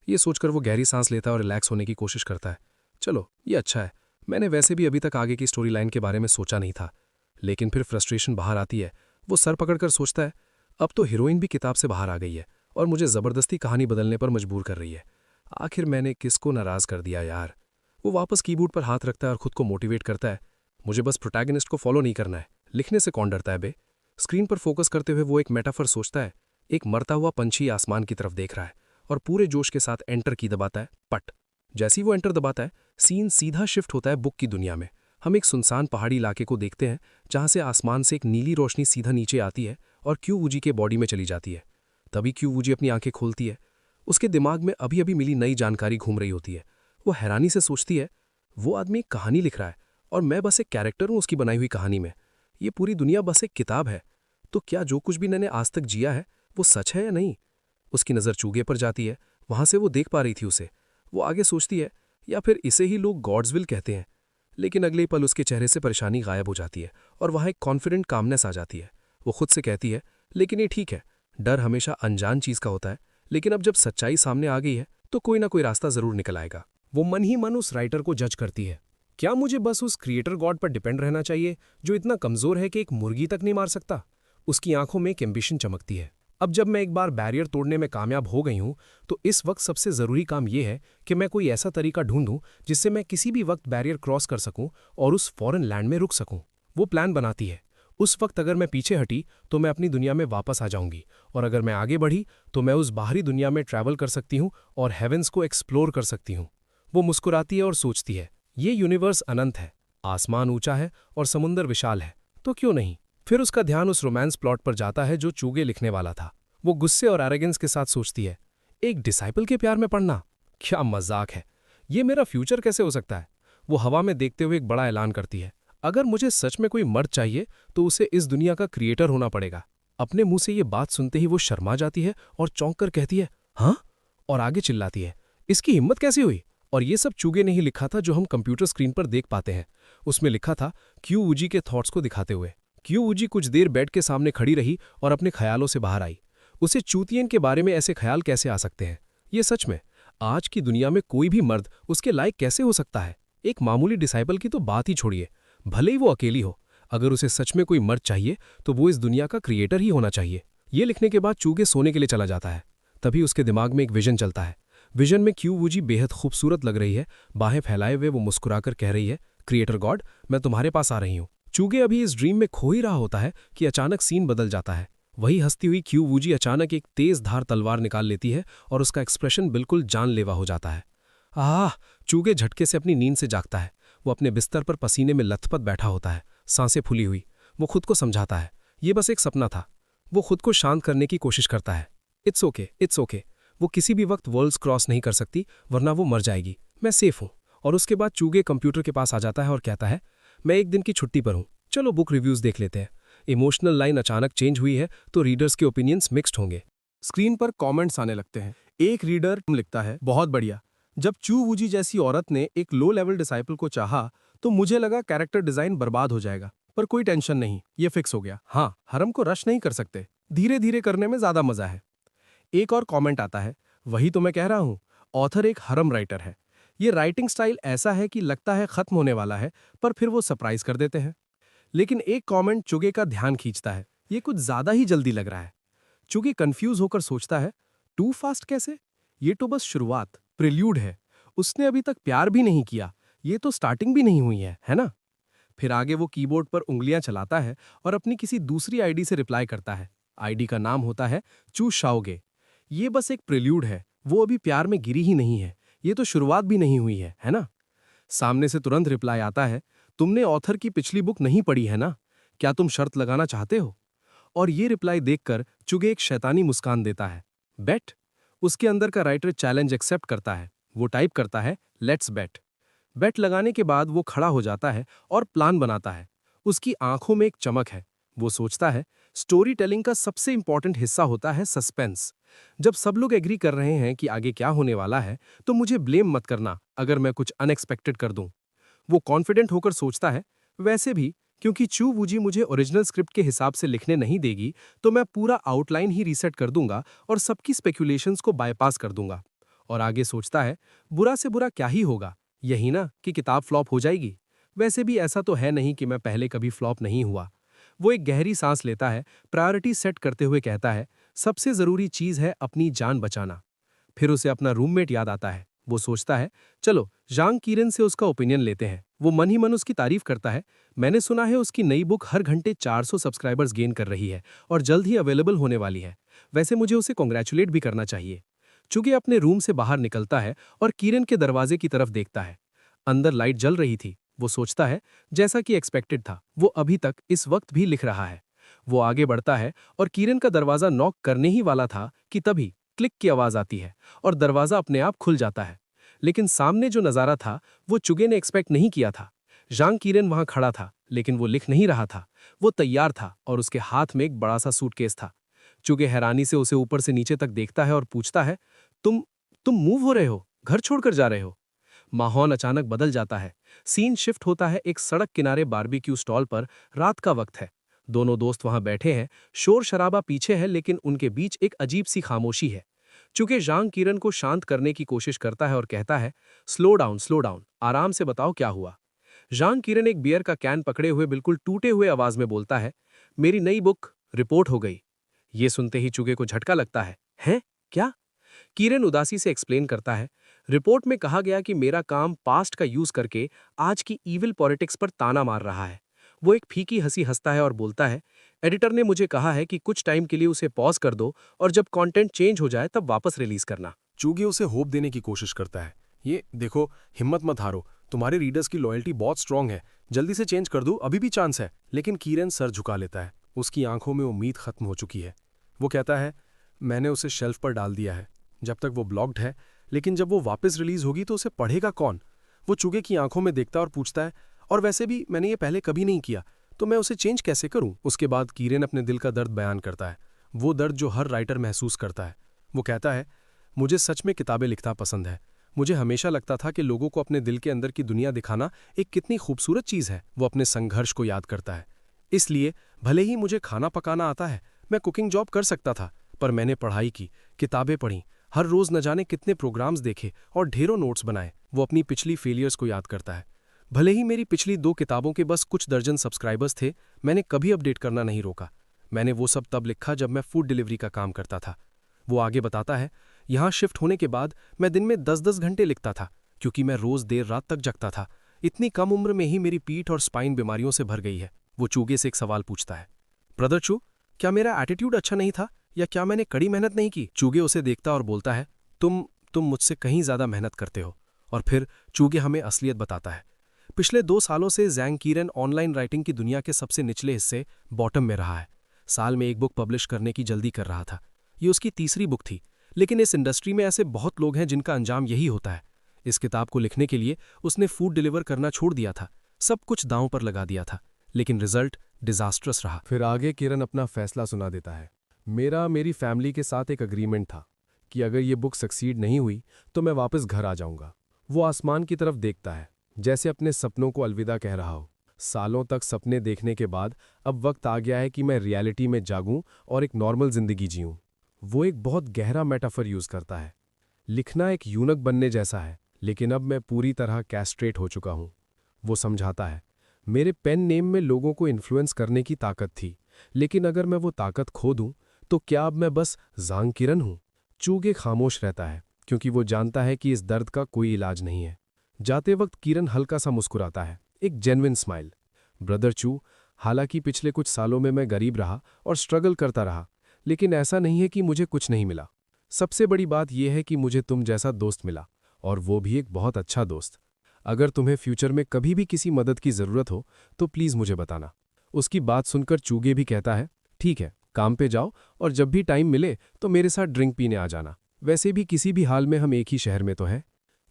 ये सोचकर वो गहरी सांस लेता है और रिलैक्स होने की कोशिश करता है। चलो ये अच्छा है, मैंने वैसे भी अभी तक आगे की स्टोरी लाइन के बारे में सोचा नहीं था। लेकिन फिर फ्रस्ट्रेशन बाहर आती है। वो सर पकड़कर सोचता है, अब तो हीरोइन भी किताब से बाहर आ गई है और मुझे जबरदस्ती कहानी बदलने पर मजबूर कर रही है। आखिर मैंने किसको नाराज कर दिया यार। वो वापस कीबोर्ड पर हाथ रखता है और खुद को मोटिवेट करता है, मुझे बस प्रोटैगनिस्ट को फॉलो नहीं करना है, लिखने से कौन डरता है बे। स्क्रीन पर फोकस करते हुए वो एक मेटाफर सोचता है, एक मरता हुआ पंछी आसमान की तरफ देख रहा है और पूरे जोश के साथ एंटर की दबाता है। पट जैसे ही वो एंटर दबाता है, सीन सीधा शिफ्ट होता है बुक की दुनिया में। हम एक सुनसान पहाड़ी इलाके को देखते हैं जहां से आसमान से एक नीली रोशनी सीधा नीचे आती है और क्यूवूजी के बॉडी में चली जाती है। तभी क्यूवूजी अपनी आंखें खोलती है। उसके दिमाग में अभी अभी मिली नई जानकारी घूम रही होती है। वो हैरानी से सोचती है, वो आदमी एक कहानी लिख रहा है और मैं बस एक कैरेक्टर हूं उसकी बनाई हुई कहानी में। ये पूरी दुनिया बस एक किताब है, तो क्या जो कुछ भी मैंने आज तक जिया है वो सच है या नहीं? उसकी नज़र चूगे पर जाती है, वहां से वो देख पा रही थी उसे। वो आगे सोचती है, या फिर इसे ही लोग गॉड्स विल कहते हैं। लेकिन अगले पल उसके चेहरे से परेशानी गायब हो जाती है और वहां एक कॉन्फिडेंट कामनेस आ जाती है। वो खुद से कहती है, लेकिन ये ठीक है, डर हमेशा अनजान चीज का होता है, लेकिन अब जब सच्चाई सामने आ गई है तो कोई ना कोई रास्ता जरूर निकल आएगा। वो मन ही मन उस राइटर को जज करती है, क्या मुझे बस उस क्रिएटर गॉड पर डिपेंड रहना चाहिए जो इतना कमजोर है कि एक मुर्गी तक नहीं मार सकता? उसकी आंखों में एक एम्बिशन चमकती है। अब जब मैं एक बार बैरियर तोड़ने में कामयाब हो गई हूं तो इस वक्त सबसे जरूरी काम यह है कि मैं कोई ऐसा तरीका ढूंढूं जिससे मैं किसी भी वक्त बैरियर क्रॉस कर सकूं और उस फॉरेन लैंड में रुक सकूं। वो प्लान बनाती है, उस वक्त अगर मैं पीछे हटी तो मैं अपनी दुनिया में वापस आ जाऊंगी, और अगर मैं आगे बढ़ी तो मैं उस बाहरी दुनिया में ट्रैवल कर सकती हूं और हेवेंस को एक्सप्लोर कर सकती हूं। वो मुस्कुराती है और सोचती है, ये यूनिवर्स अनंत है, आसमान ऊंचा है और समुंदर विशाल है, तो क्यों नहीं? फिर उसका ध्यान उस रोमांस प्लॉट पर जाता है जो चूगे लिखने वाला था। वो गुस्से और एरोगेंस के साथ सोचती है, एक डिसाइपल के प्यार में पड़ना? क्या मजाक है, ये मेरा फ्यूचर कैसे हो सकता है? वो हवा में देखते हुए एक बड़ा ऐलान करती है, अगर मुझे सच में कोई मर्द चाहिए तो उसे इस दुनिया का क्रिएटर होना पड़ेगा। अपने मुंह से ये बात सुनते ही वो शर्मा जाती है और चौंक कर कहती है, हाँ? और आगे चिल्लाती है, इसकी हिम्मत कैसे हुई? और ये सब चूगे ने ही लिखा था जो हम कंप्यूटर स्क्रीन पर देख पाते हैं। उसमें लिखा था क्यू वूजी के थॉट्स को दिखाते हुए। क्यू वूजी कुछ देर बेड के सामने खड़ी रही और अपने ख्यालों से बाहर आई। उसे चूतियन के बारे में ऐसे ख्याल कैसे आ सकते हैं? ये सच में आज की दुनिया में कोई भी मर्द उसके लायक कैसे हो सकता है? एक मामूली डिसाइपल की तो बात ही छोड़िए, भले ही वो अकेली हो, अगर उसे सच में कोई मर्द चाहिए तो वो इस दुनिया का क्रिएटर ही होना चाहिए। ये लिखने के बाद चूगे सोने के लिए चला जाता है। तभी उसके दिमाग में एक विजन चलता है। विजन में क्यू वूजी बेहद खूबसूरत लग रही है, बाहें फैलाए हुए वो मुस्कुराकर कह रही है, क्रिएटर गॉड, मैं तुम्हारे पास आ रही हूँ। चूगे अभी इस ड्रीम में खो ही रहा होता है कि अचानक सीन बदल जाता है। वही हंसती हुई क्यू वूजी अचानक एक तेज धार तलवार निकाल लेती है और उसका एक्सप्रेशन बिल्कुल जानलेवा हो जाता है। आह! चूगे झटके से अपनी नींद से जागता है। वो अपने बिस्तर पर पसीने में लथपथ बैठा होता है, सांसें फूली हुई। वो खुद को समझाता है, ये बस एक सपना था। वो खुद को शांत करने की कोशिश करता है। It's okay, it's okay. वो किसी भी वक्त वर्ल्ड्स क्रॉस नहीं कर सकती, वरना वो मर जाएगी। मैं सेफ हूँ। और उसके बाद चूगे कंप्यूटर के पास आ जाता है और कहता है, मैं एक दिन की छुट्टी पर हूँ, चलो बुक रिव्यूज़ देख लेते हैं। इमोशनल लाइन अचानक चेंज हुई है तो रीडर्स के ओपिनियंस मिक्स्ड होंगे। स्क्रीन पर कमेंट्स आने लगते हैं। एक रीडर लिखता है, बहुत बढ़िया। जब चू वूजी जैसी औरत ने एक लो लेवल डिसाइपल को चाहा तो मुझे लगा कैरेक्टर डिजाइन बर्बाद हो जाएगा, पर कोई टेंशन नहीं, ये फिक्स हो गया। हाँ, हरम को रश नहीं कर सकते, धीरे धीरे करने में ज्यादा मजा है। एक और कमेंट आता है, वही तो मैं कह रहा हूँ, ऑथर एक हरम राइटर है। ये राइटिंग स्टाइल ऐसा है कि लगता है खत्म होने वाला है, पर फिर वो सरप्राइज कर देते हैं। लेकिन एक कमेंट चुगे का ध्यान खींचता है, ये कुछ ज्यादा ही जल्दी लग रहा है। चुगे कंफ्यूज होकर सोचता है, टू फास्ट कैसे? ये तो बस शुरुआत, प्रिल्यूड है। उसने अभी तक प्यार भी नहीं किया, ये तो स्टार्टिंग भी नहीं हुई है ना? फिर आगे वो कीबोर्ड पर उंगलियां चलाता है और अपनी किसी दूसरी आईडी से रिप्लाई करता है। आईडी का नाम होता है चू शाओगे। ये बस एक प्रिल्यूड है, वो अभी प्यार में गिरी ही नहीं है, ये तो शुरुआत भी नहीं हुई है ना? सामने से तुरंत रिप्लाई आता है, तुमने ऑथर की पिछली बुक नहीं पढ़ी है ना? क्या तुम शर्त लगाना चाहते हो? और ये रिप्लाई देखकर चुगे एक शैतानी मुस्कान देता है। बेट? उसके अंदर का राइटर चैलेंज एक्सेप्ट करता है। वो टाइप करता है, लेट्स बेट। बेट लगाने के बाद वो खड़ा हो जाता है और प्लान बनाता है। उसकी आंखों में एक चमक है। वो सोचता है, स्टोरी टेलिंग का सबसे इंपॉर्टेंट हिस्सा होता है सस्पेंस। जब सब लोग एग्री कर रहे हैं कि आगे क्या होने वाला है, तो मुझे ब्लेम मत करना अगर मैं कुछ अनएक्सपेक्टेड कर दूं। वो कॉन्फिडेंट होकर सोचता है, वैसे भी क्योंकि चू वूजी मुझे ओरिजिनल स्क्रिप्ट के हिसाब से लिखने नहीं देगी, तो मैं पूरा आउटलाइन ही रीसेट कर दूंगा और सबकी स्पेकुलेशंस को बाईपास कर दूंगा। और आगे सोचता है, बुरा से बुरा क्या ही होगा, यही ना कि किताब फ्लॉप हो जाएगी। वैसे भी ऐसा तो है नहीं कि मैं पहले कभी फ्लॉप नहीं हुआ। वो एक गहरी सांस लेता है, प्रायोरिटी सेट करते हुए कहता है, सबसे जरूरी चीज है अपनी जान बचाना। फिर उसे अपना रूममेट याद आता है। वो सोचता है, चलो जांग कीरन से उसका ओपिनियन लेते हैं। वो मन ही मन उसकी तारीफ करता है, मैंने सुना है उसकी नई बुक हर घंटे 400 सब्सक्राइबर्स गेन कर रही है और जल्द ही अवेलेबल होने वाली है। वैसे मुझे उसे कॉन्ग्रेचुलेट भी करना चाहिए। चूंकि अपने रूम से बाहर निकलता है और कीरन के दरवाजे की तरफ देखता है। अंदर लाइट जल रही थी। वो सोचता है, जैसा कि एक्सपेक्टेड था, वो अभी तक इस वक्त भी लिख रहा है। वो आगे बढ़ता है और कीरन का दरवाजा नॉक करने ही वाला था कि तभी क्लिक की आवाज आती है और दरवाजा अपने आप खुल जाता है। लेकिन सामने जो नजारा था वो चुगे ने एक्सपेक्ट नहीं किया था। जांग कीरन वहां खड़ा था, लेकिन वो लिख नहीं रहा था। वो तैयार था और उसके हाथ में एक बड़ा सा सूटकेस था। चुगे हैरानी से उसे ऊपर से नीचे तक देखता है और पूछता है, तुम मूव हो रहे हो, घर छोड़कर जा रहे हो? माहौल अचानक बदल जाता है। सीन शिफ्ट होता है एक सड़क किनारे बारबेक्यू स्टॉल पर। रात का वक्त है। दोनों दोस्त वहां बैठे हैं। शोर शराबा पीछे है, लेकिन उनके बीच एक अजीब सी खामोशी है। चूंकि जांग कीरन को शांत करने की कोशिश करता है और कहता है, स्लो डाउन, आराम से बताओ क्या हुआ। जांग कीरन एक बियर का कैन पकड़े हुए बिल्कुल टूटे हुए आवाज में बोलता है, मेरी नई बुक रिपोर्ट हो गई। ये सुनते ही चूगे को झटका लगता है। हैं? क्या? कीरन उदासी से एक्सप्लेन करता है, रिपोर्ट में कहा गया कि मेरा काम पास्ट का यूज करके आज की इविल पॉलिटिक्स पर ताना मार रहा है। वो एक फीकी हंसी हंसता है और बोलता है, एडिटर ने मुझे कहा है कि कुछ टाइम के लिए उसे पॉज कर दो और जब कंटेंट चेंज हो जाए तब वापस रिलीज करना। चूगे उसे होप देने की कोशिश करता है, ये देखो, हिम्मत मत हारो, तुम्हारे रीडर्स की लॉयल्टी बहुत स्ट्रांग है, जल्दी से चेंज कर दूं, अभी भी चांस है। लेकिन कीरन सर झुका लेता है। उसकी आंखों में उम्मीद खत्म हो चुकी है। वो कहता है, मैंने उसे शेल्फ पर डाल दिया है, जब तक वो ब्लॉक्ड है, लेकिन जब वो वापस रिलीज होगी तो उसे पढ़ेगा कौन? वो चूगे की आंखों में देखता और पूछता है, और वैसे भी मैंने ये पहले कभी नहीं किया, तो मैं उसे चेंज कैसे करूं? उसके बाद कीरन अपने दिल का दर्द बयान करता है, वो दर्द जो हर राइटर महसूस करता है। वो कहता है, मुझे सच में किताबें लिखना पसंद है। मुझे हमेशा लगता था कि लोगों को अपने दिल के अंदर की दुनिया दिखाना एक कितनी खूबसूरत चीज़ है। वो अपने संघर्ष को याद करता है। इसलिए भले ही मुझे खाना पकाना आता है, मैं कुकिंग जॉब कर सकता था, पर मैंने पढ़ाई की, किताबें पढ़ी, हर रोज़ न जाने कितने प्रोग्राम्स देखे और ढेरों नोट्स बनाए। वो अपनी पिछली फेलियर्स को याद करता है। भले ही मेरी पिछली 2 किताबों के बस कुछ दर्जन सब्सक्राइबर्स थे, मैंने कभी अपडेट करना नहीं रोका। मैंने वो सब तब लिखा जब मैं फूड डिलीवरी का काम करता था। वो आगे बताता है, यहाँ शिफ्ट होने के बाद मैं दिन में 10-10 घंटे लिखता था, क्योंकि मैं रोज़ देर रात तक जगता था। इतनी कम उम्र में ही मेरी पीठ और स्पाइन बीमारियों से भर गई है। वो चूगे से एक सवाल पूछता है, ब्रदर चू, क्या मेरा एटीट्यूड अच्छा नहीं था, या क्या मैंने कड़ी मेहनत नहीं की? चूगे उसे देखता और बोलता है, तुम मुझसे कहीं ज़्यादा मेहनत करते हो। और फिर चूगे हमें असलियत बताता है। पिछले 2 सालों से ज़ैंग कीरन ऑनलाइन राइटिंग की दुनिया के सबसे निचले हिस्से, बॉटम में रहा है। साल में 1 बुक पब्लिश करने की जल्दी कर रहा था। ये उसकी तीसरी बुक थी, लेकिन इस इंडस्ट्री में ऐसे बहुत लोग हैं जिनका अंजाम यही होता है। इस किताब को लिखने के लिए उसने फूड डिलीवर करना छोड़ दिया था, सब कुछ दांव पर लगा दिया था, लेकिन रिजल्ट डिजास्ट्रस रहा। फिर आगे किरण अपना फैसला सुना देता है। मेरी फैमिली के साथ एक अग्रीमेंट था कि अगर ये बुक सक्सीड नहीं हुई तो मैं वापस घर आ जाऊंगा। वो आसमान की तरफ देखता है, जैसे अपने सपनों को अलविदा कह रहा हो। सालों तक सपने देखने के बाद अब वक्त आ गया है कि मैं रियलिटी में जागूं और एक नॉर्मल जिंदगी जीऊं। वो एक बहुत गहरा मेटाफर यूज करता है। लिखना एक यूनक बनने जैसा है, लेकिन अब मैं पूरी तरह कैस्ट्रेट हो चुका हूं। वो समझाता है, मेरे पेन नेम में लोगों को इन्फ्लुएंस करने की ताकत थी, लेकिन अगर मैं वो ताकत खो दूं तो क्या अब मैं बस ज़ांग किरण हूं? चूगे खामोश रहता है, क्योंकि वो जानता है कि इस दर्द का कोई इलाज नहीं है। जाते वक्त किरण हल्का सा मुस्कुराता है, एक जेन्युइन स्माइल। ब्रदर चू, हालांकि पिछले कुछ सालों में मैं गरीब रहा और स्ट्रगल करता रहा, लेकिन ऐसा नहीं है कि मुझे कुछ नहीं मिला। सबसे बड़ी बात यह है कि मुझे तुम जैसा दोस्त मिला, और वो भी एक बहुत अच्छा दोस्त। अगर तुम्हें फ्यूचर में कभी भी किसी मदद की ज़रूरत हो तो प्लीज़ मुझे बताना। उसकी बात सुनकर चूगे भी कहता है, ठीक है, काम पे जाओ और जब भी टाइम मिले तो मेरे साथ ड्रिंक पीने आ जाना। वैसे भी किसी भी हाल में हम एक ही शहर में तो हैं।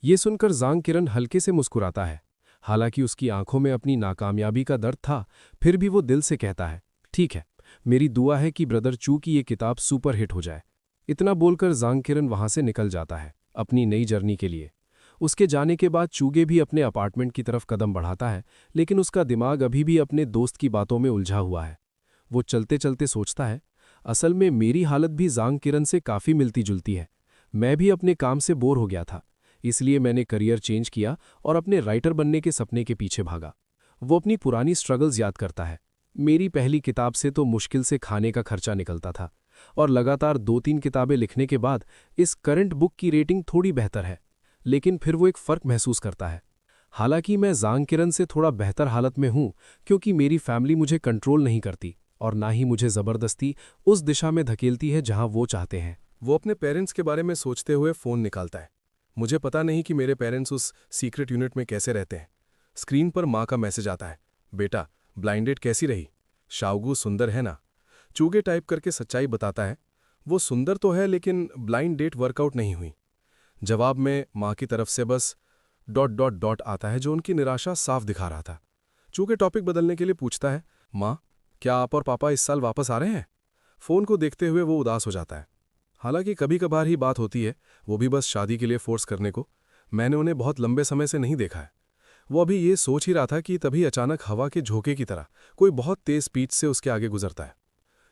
ये सुनकर ज़ांग किरण हल्के से मुस्कुराता है। हालांकि उसकी आंखों में अपनी नाकामयाबी का दर्द था, फिर भी वो दिल से कहता है, ठीक है, मेरी दुआ है कि ब्रदर चू की ये किताब सुपर हिट हो जाए। इतना बोलकर ज़ांग किरण वहाँ से निकल जाता है अपनी नई जर्नी के लिए। उसके जाने के बाद चूगे भी अपने अपार्टमेंट की तरफ कदम बढ़ाता है, लेकिन उसका दिमाग अभी भी अपने दोस्त की बातों में उलझा हुआ है। वो चलते चलते सोचता है, असल में मेरी हालत भी ज़ांग किरण से काफ़ी मिलती जुलती है। मैं भी अपने काम से बोर हो गया था, इसलिए मैंने करियर चेंज किया और अपने राइटर बनने के सपने के पीछे भागा। वो अपनी पुरानी स्ट्रगल्स याद करता है। मेरी पहली किताब से तो मुश्किल से खाने का खर्चा निकलता था, और लगातार 2-3 किताबें लिखने के बाद इस करंट बुक की रेटिंग थोड़ी बेहतर है। लेकिन फिर वो एक फ़र्क महसूस करता है। हालांकि मैं ज़ांग किरण से थोड़ा बेहतर हालत में हूँ, क्योंकि मेरी फैमिली मुझे कंट्रोल नहीं करती और ना ही मुझे ज़बरदस्ती उस दिशा में धकेलती है जहाँ वो चाहते हैं। वो अपने पेरेंट्स के बारे में सोचते हुए फ़ोन निकालता है। मुझे पता नहीं कि मेरे पेरेंट्स उस सीक्रेट यूनिट में कैसे रहते हैं। स्क्रीन पर माँ का मैसेज आता है, बेटा ब्लाइंड डेट कैसी रही? शाओगू सुंदर है ना? चूगे टाइप करके सच्चाई बताता है, वो सुंदर तो है लेकिन ब्लाइंड डेट वर्कआउट नहीं हुई। जवाब में माँ की तरफ से बस ... आता है, जो उनकी निराशा साफ दिखा रहा था। चूगे टॉपिक बदलने के लिए पूछता है, माँ क्या आप और पापा इस साल वापस आ रहे हैं? फ़ोन को देखते हुए वो उदास हो जाता है। हालांकि कभी कभार ही बात होती है, वो भी बस शादी के लिए फोर्स करने को। मैंने उन्हें बहुत लंबे समय से नहीं देखा है। वो अभी ये सोच ही रहा था कि तभी अचानक हवा के झोंके की तरह कोई बहुत तेज स्पीड से उसके आगे गुजरता है।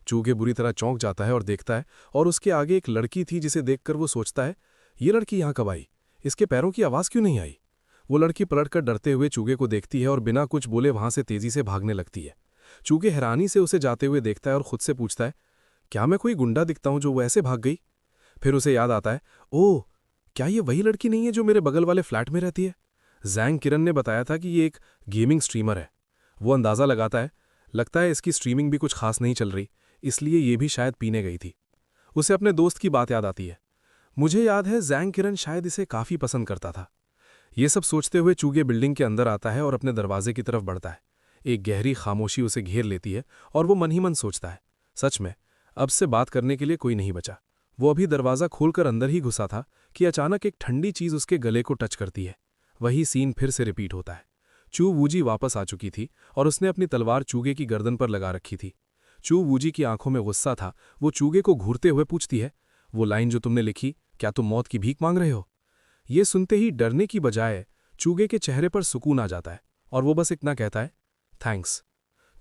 चूगे बुरी तरह चौंक जाता है और देखता है, और उसके आगे एक लड़की थी जिसे देखकर वो सोचता है, ये लड़की यहाँ कब आई? इसके पैरों की आवाज़ क्यों नहीं आई? वो लड़की पलटकर डरते हुए चूगे को देखती है और बिना कुछ बोले वहां से तेजी से भागने लगती है। चूगे हैरानी से उसे जाते हुए देखता है और खुद से पूछता है, क्या मैं कोई गुंडा दिखता हूं जो वो ऐसे भाग गई? फिर उसे याद आता है, ओह, क्या ये वही लड़की नहीं है जो मेरे बगल वाले फ्लैट में रहती है? ज़ैंग किरण ने बताया था कि ये एक गेमिंग स्ट्रीमर है। वो अंदाज़ा लगाता है, लगता है इसकी स्ट्रीमिंग भी कुछ खास नहीं चल रही, इसलिए ये भी शायद पीने गई थी। उसे अपने दोस्त की बात याद आती है। मुझे याद है ज़ैंग किरण शायद इसे काफ़ी पसंद करता था। ये सब सोचते हुए चूगे बिल्डिंग के अंदर आता है और अपने दरवाजे की तरफ बढ़ता है। एक गहरी खामोशी उसे घेर लेती है और वो मन ही मन सोचता है, सच में अब से बात करने के लिए कोई नहीं बचा। वो अभी दरवाज़ा खोलकर अंदर ही घुसा था कि अचानक एक ठंडी चीज़ उसके गले को टच करती है। वही सीन फिर से रिपीट होता है। चू वूजी वापस आ चुकी थी और उसने अपनी तलवार चूगे की गर्दन पर लगा रखी थी। चू वूजी की आंखों में गुस्सा था। वो चूगे को घूरते हुए पूछती है, वो लाइन जो तुमने लिखी, क्या तुम मौत की भीख मांग रहे हो? ये सुनते ही डरने की बजाय चूगे के चेहरे पर सुकून आ जाता है और वो बस इतना कहता है, थैंक्स।